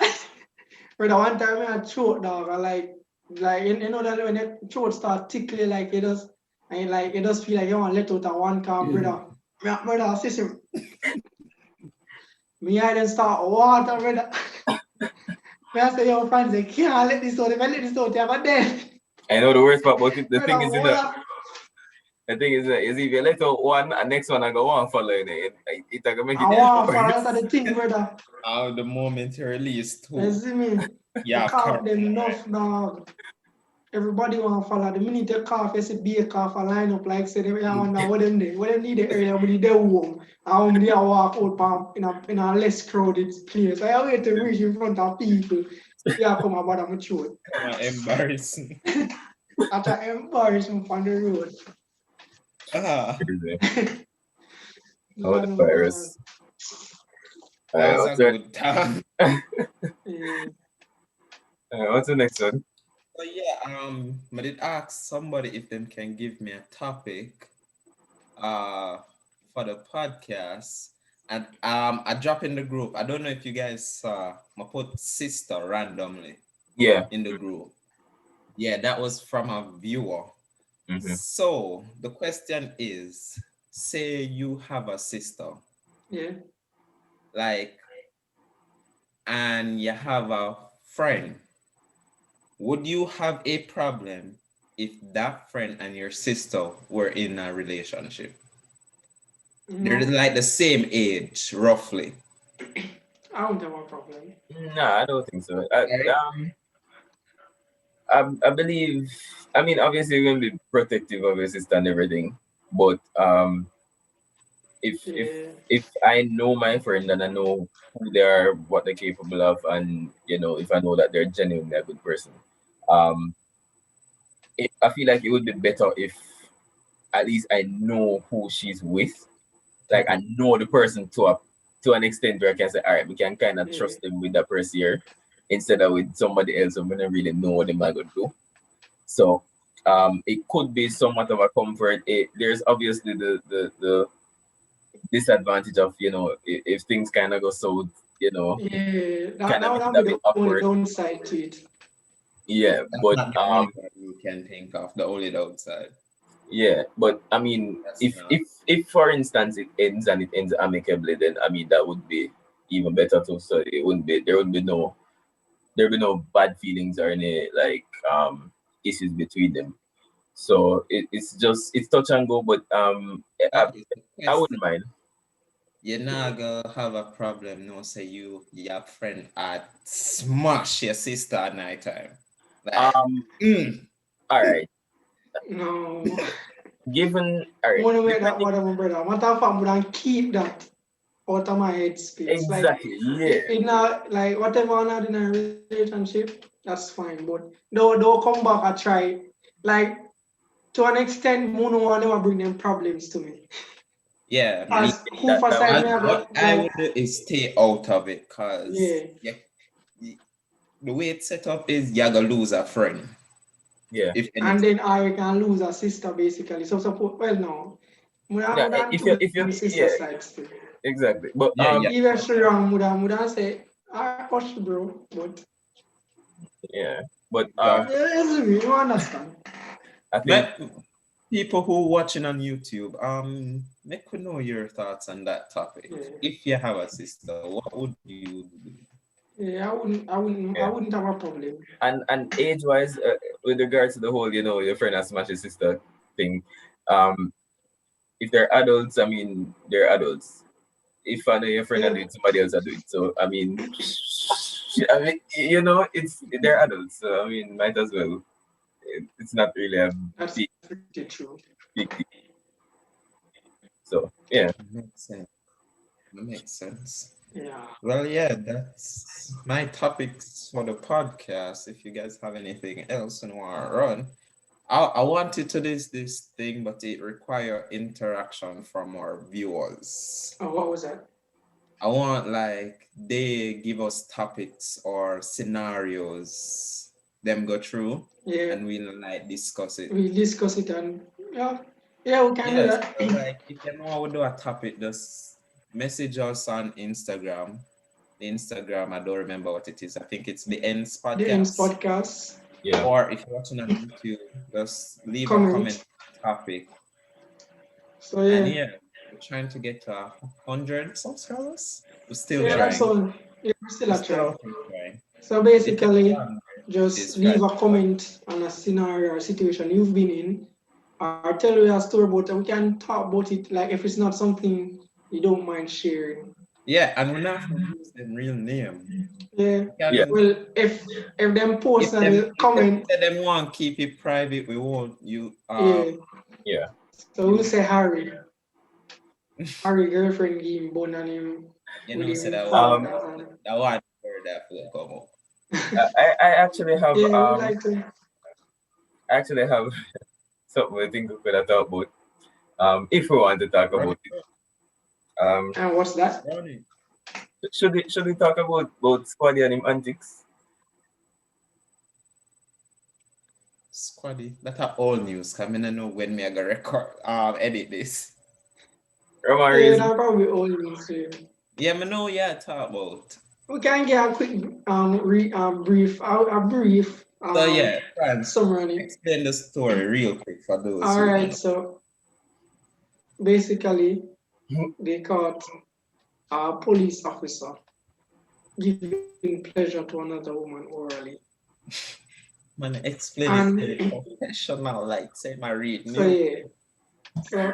brother, one time me I choke, dog. I like you know that when your throat start tickling, like it does, and like it does feel like you want to let out a one cough, brother. Brother, sister, me I then start water, brother. Me I say, yo, friends, they can't let this out. If I let this out, you have a death. I know the worst part, but the thing Brother, is, water. the thing is if you let out one and next one I go on follow it gonna make it I want for worse. that's the thing, brother. The moment you release You two, see me? You yeah, cough correct. them enough, dog. Everybody want to follow. The minute you cough, you see be a cough and line up like say, they wonder what them they, what them need the area, when they home. And how many they walk out in a less crowded place. I wait to reach in front of people. Yeah, come about my throat. Come on, embarrassing. After embarrassment on the road. Ah, Oh, the Lord of God. virus. that was a What's the good time. Yeah. what's the next one? But yeah, I did ask somebody if them can give me a topic uh for the podcast. And I drop in the group. I don't know if you guys saw I put sister randomly Yeah. in the group. Yeah, that was from a viewer. Mm-hmm. So the question is, say you have a sister, Yeah. like, and you have a friend. Would you have a problem if that friend and your sister were in a relationship? They're No, Mm. like the same age, roughly. I don't have a problem. No, I don't think so. Right? I believe. I mean, obviously, you're gonna be protective of your sister and everything, but if if Yeah. if I know my friend and I know who they are, what they're capable of, and if I know that they're genuinely a good person, um, I feel like it would be better if at least I know who she's with. Like I know the person to an extent where I can say, all right, we can kind of Yeah. trust them with that person here, instead of with somebody else who we don't really know what they might go do. So it could be somewhat of a comfort. There's obviously the disadvantage of if things kind of go south, Yeah. That, kind of that make would it a be bit the only awkward. downside to it. Yeah, That's but not the only one you can think of, the only downside. Yeah, but I mean, That's if not. if if for instance it ends and it ends amicably, then I mean that would be even better too. So it wouldn't be there would be no bad feelings or any like issues between them. So it's just it's touch and go, but That is the I wouldn't question. mind. You're Yeah. not gonna have a problem, no, say your friend at smash your sister at night time. Like, Um. mm, All right. No. Given all right. Wanna make that Depending. whatever, brother. Matter of fact, would keep that out of my head space. Like Exactly. Yeah. it now like whatever on in a relationship, that's fine. But don't come back and try like to an extent Mono will never bring them problems to me. yeah, me. As who for That side would I, me be I good. what got I like would do is stay out of it, cause yeah. yeah, the way it's set up is you're gonna lose a friend Yeah. if And anything. then I can lose a sister basically. So suppose well no. Yeah. Would If you two sister yeah side still. exactly. But Yeah, yeah, Even she wrong would I say I push bro, but yeah. But yeah. yeah, you understand. I think But people who watching on YouTube, make we know your thoughts on that topic. Yeah. If you have a sister, what would you do? Yeah, I yeah. wouldn't have a problem. And age wise, with regards to the whole your friend has smashed his sister thing, um, if they're adults, I mean they're adults. If I know your friend are Yeah, doing, somebody else are doing. So I mean, I mean, it's they're adults. So I mean, might as well. It's not really a that's big pretty true. big deal. So yeah, Makes sense. Makes sense. Yeah. Well, yeah, that's my topics for the podcast. If you guys have anything else and want to run, I wanted to this thing, but it require interaction from our viewers. Oh, what was that? I want like they give us topics or scenarios, them go through, Yeah, and we'll like discuss it. we discuss it and yeah, yeah, we can do Yes, that. so like if you know we do a topic, just message us on Instagram. The Instagram, I don't remember what it is. I think it's the Ends The Ends podcast. podcast yeah. Or if you're watching on YouTube, just leave a comment comment. topic. So And yeah, yeah, we're trying to get to 100 subscribers. We're still yeah, that's trying. all. Yeah, we still We're a still try. out there trying. So If you basically, want, it just is leave Friday. a comment on a scenario or situation you've been in, or tell you a story about it. We can talk about it. Like if it's not something you don't mind sharing. Yeah, and we're not going to use them real name. Yeah. We Yeah. can, Well, if them post on the if them comment, say them want keep it private, we won't you yeah. Yeah. So we'll say Harry girlfriend give him bone on him you with know say him that one Um, partner. And that one word that will come up. I actually have yeah, we like to. something I think we could have talked about. If we want to talk Run about it, it. And what's that? run it. Should we talk about Squaddy and him antics? Squaddy. That are all news. Cause I don't know when me I gonna record edit this. Yeah, Romari's that probably all means to. Yeah, me know yeah talk about. We can get a quick brief So yeah, Franz, summary on it. explain the story real quick for those All who don't right, know. so basically they caught a police officer giving pleasure to another woman orally. Man, explain it And to the professional, like say my read so new. yeah, so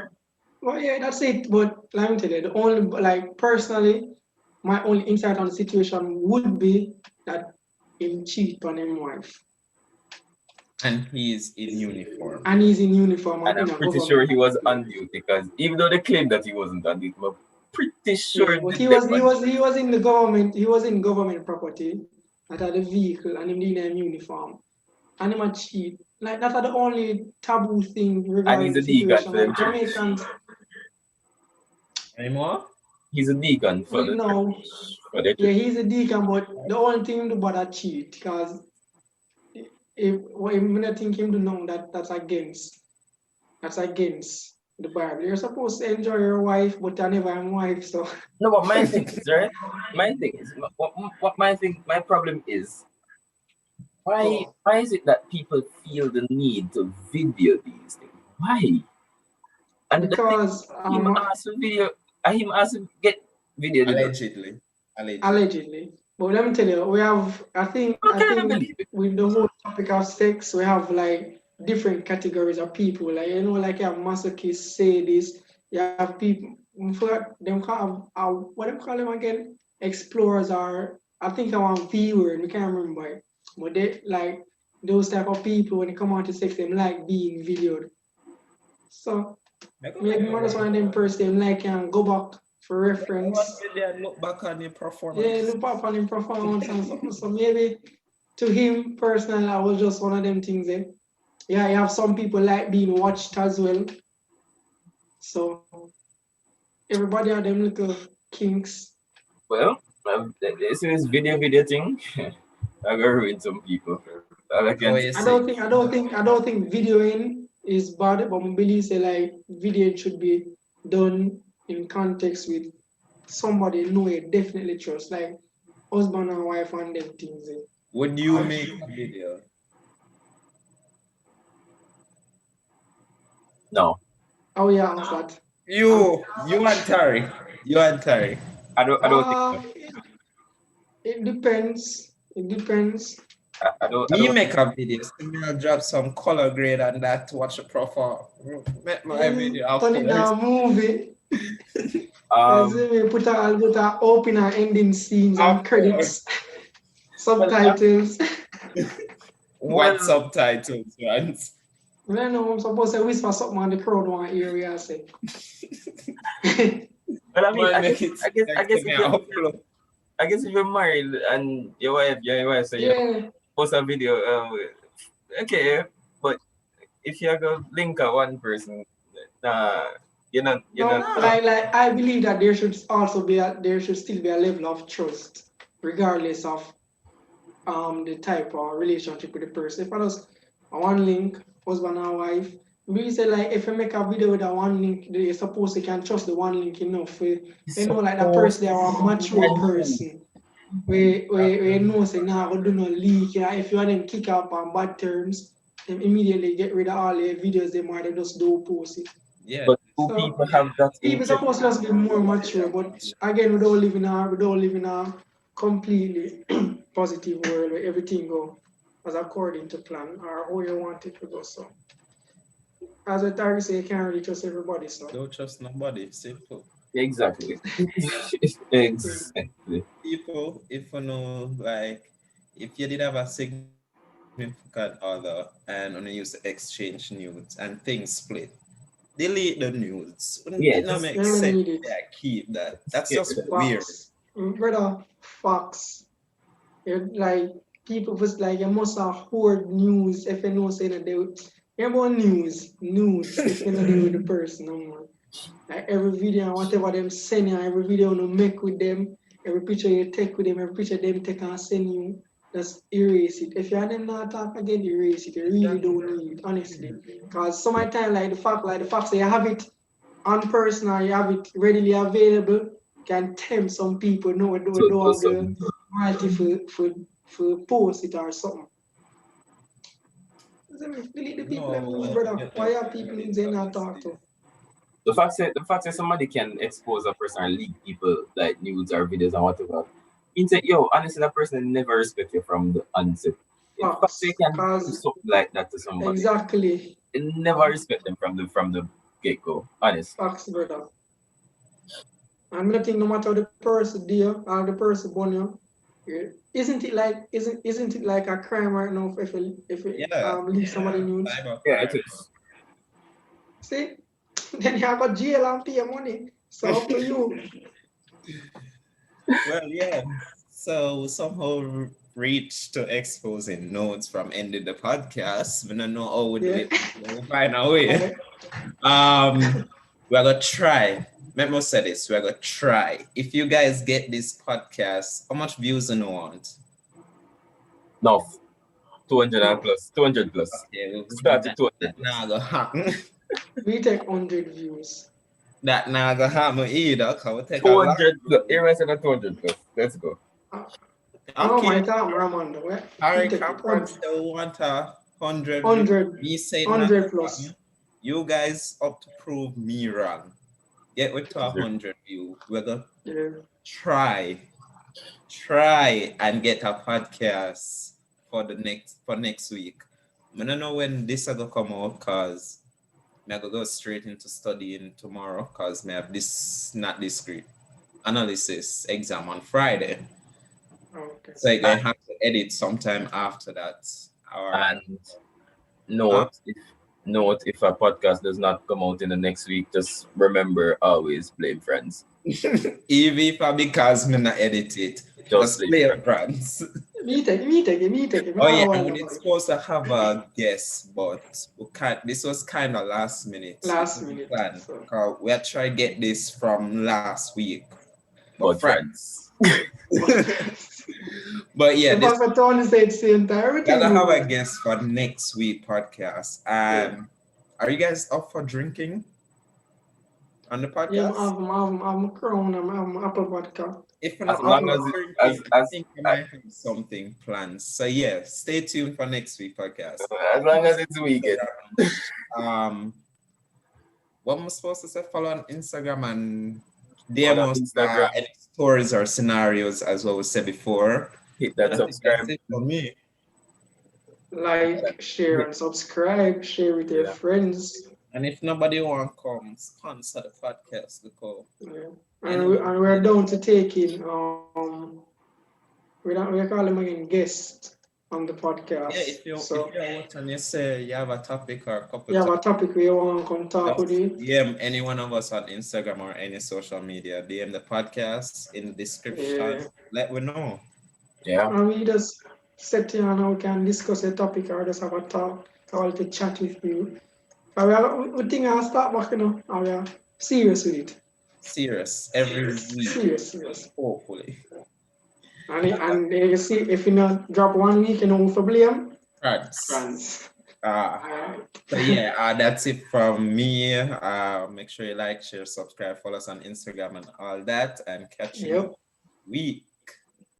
well yeah, that's it. But let me tell you, the only like personally, my only insight on the situation would be that him cheat on his wife. And he's in uniform. And he's in uniform and and in I'm a pretty sure government he was place. on duty because even though they claimed that he wasn't on duty, I'm pretty Yeah, sure but the them on duty. he was in the government. He was in government property that had a vehicle and him in a uniform and him a cheat. Like that are the only taboo thing And regarding he's the a deacon situation. for them Like church. Jamaicans, Anymore? He's a deacon for we the know. church for their Yeah, church. he's a deacon, but the only thing do about that cheat because if when I think him to know that that's against the Bible. You're supposed to enjoy your wife, but I never am wife, so No, but my thing is right. My thing is what my problem is oh why is it that people feel the need to video these things? Why? And the thing, because him asked for video, him asked to get video, you know. Allegedly. Allegedly. allegedly. But let me tell you, we have. I I can't think believe it. with the whole topic of sex, we have like different categories of people. Like like you have masochists, sadists. You have people. For them call what them call them again? Explorers are. I think I want viewer. We can't remember it. But they like those type of people when they come out to sex, them like being videoed. So Make up maybe one of them person like can go back for one reference. video and look back on your Yeah, performance. look up on him performance and something. So maybe to him personally, I was just one of them things. Yeah, you have some people like being watched as well. So everybody have them little kinks. Well, this video thing. I got ruin some people. All I Oh, can you see. I don't think videoing is bad, but I believe say like video should be done in context with somebody know it definitely trust, like husband and wife and them things. Would you make a video? no. How you answer that? You and Terry. You and Terry. I don't think so. It, it depends. It depends. I Me don't make a video. So me I'll drop some color grade on that to watch the profile. Make my video Turn it afterwards. down, movie. As um we I'll put our opening and ending scenes and Afterwards. credits, well subtitles. White well subtitles, right? I know I'm supposed to whisper something on the crowd one area. I say. well I mean Man, make it I like guess to me if you upload. I guess if you're married and your wife say you Yeah, post a video, okay, but if you go link a one person, nah, you're not no, Nah. like I believe that there should still be a level of trust, regardless of the type of relationship with the person. If I just a one link, husband and wife, we say like if you make a video with a one link, you're supposed to can trust the one link enough. You know like that supposed person they to are a mature person. We know say nah we do not leak. Yeah, if you want them kick up on bad terms, then immediately get rid of all the videos they might they just do post it. Yeah. but do So people have that people interest? supposed to just be more mature, but again, we don't live in a completely positive world where everything go as according to plan or how you want it to go. So as a target say, you can't really trust everybody. So Don't trust nobody. Simple. Exactly. yeah. Exactly. People, if you know, like, if you did have a significant other and only used to exchange nudes and things split, delete the nudes. Wouldn't it Yeah, not make just You don't sense? need Yeah, it. keep that. That's get just rid of it. weird. Brother, facts. You're like people was like you must have hoard news if you know say that they about nudes if you know they with the person no more. Like every video and whatever them send you, every video you make with them, every picture you take with them, every picture them take and send you, just erase it. If you are them not talk again, erase it. You really Exactly. don't need it, honestly. Cause some of the time like the fact that you have it on person or you have it readily available can tempt some people know we So don't do have the something. quality for post it or something. So, delete the people them news, No, brother. get Why them are people news they not talk honestly. to? The fact that somebody can expose a person and leak people like nudes or videos and whatever, means that yo, honestly that person never respect you from the onset. In fact they Facts. can do Cause something like that to somebody. exactly. You never respect them from the get go. Honestly. Facts, brother. And I think no matter the person dear or the person born you, isn't it like a crime right now if you Yeah, leak somebody nudes? Yeah, it cybercrime. is. See? Then you have a jail and pay money. So up to you. Well, yeah. So somehow reached to exposing notes from ending the podcast. We don't know how we do Yeah. it. We'll find a way. Alright. We're gonna try. Let me say this. We're gonna try. If you guys get this podcast, how much views do you want? No, 200 and No. plus, 200 plus. Okay, Start at 200 that plus. now gonna happen. We take 100 views. That now gonna happen either. Cause we take a lot. 200 plus. Everyone said 200 plus. Let's go. Uh, no, Okay. my time, Ramon. We Harry take it Cameron still want a 100 views. 100, Me saying not 100 gonna plus. happen. You guys up to prove me wrong. Get with to Yes, sir. 100 view. We're gonna Yeah. try, try and get a podcast for next week. I don't know when this are gonna come out cause I gonna go straight into studying tomorrow cause I have this not discrete analysis exam on Friday. Okay. So I'm gonna And, have to edit sometime after that. Or and note if a podcast does not come out in the next week, just remember always blame friends. even if I because me not edit it, Just just blame play friends. brands. Me take it. Oh yeah, Not and worry we did about it. supposed to have a guest, but we can't. This was kind of last minute. It Last wasn't minute. planned. So. 'Cause we had tried get this from last week, but But friends. friends. But yeah, The this Papa Tony said same time. Everything gotta have a good. guest for next week podcast. Yeah. Are you guys up for drinking on the Yeah, podcast? I'm crown, I'm apple vodka. If you're As not I'm up long for apple. as it, drinking, I as think I might have something planned. So yeah, stay tuned for next week podcast. as long as it's weekend. Um, what am I supposed to say? Follow on Instagram and Follow DM us Instagram, any stories or scenarios, as what we said before. hit And that I think that's subscribe. it for me. Like, share, and subscribe. Share with your Yeah. friends. And if nobody want to come sponsor the podcast, because Yeah. anyone, And we're down to take in we call them again guests on the yeah, podcast. if So you're watching, you say you have a topic or a couple you have a topics, topic where you want to come talk with just you. DM any one of us on Instagram or any social media. DM the podcast in the description. Yeah. Let we know. Yeah. And we just sit here and we can discuss a topic or just have a talk, quality chat with you. But we think I'll start back, and we are serious with it. Serious every week, Serious. hopefully. And you see, if you not drop 1 week, who for blame? France. France. Uh, so yeah, that's it from me. Make sure you like, share, subscribe, follow us on Instagram and all that, and catch you Yep. next week.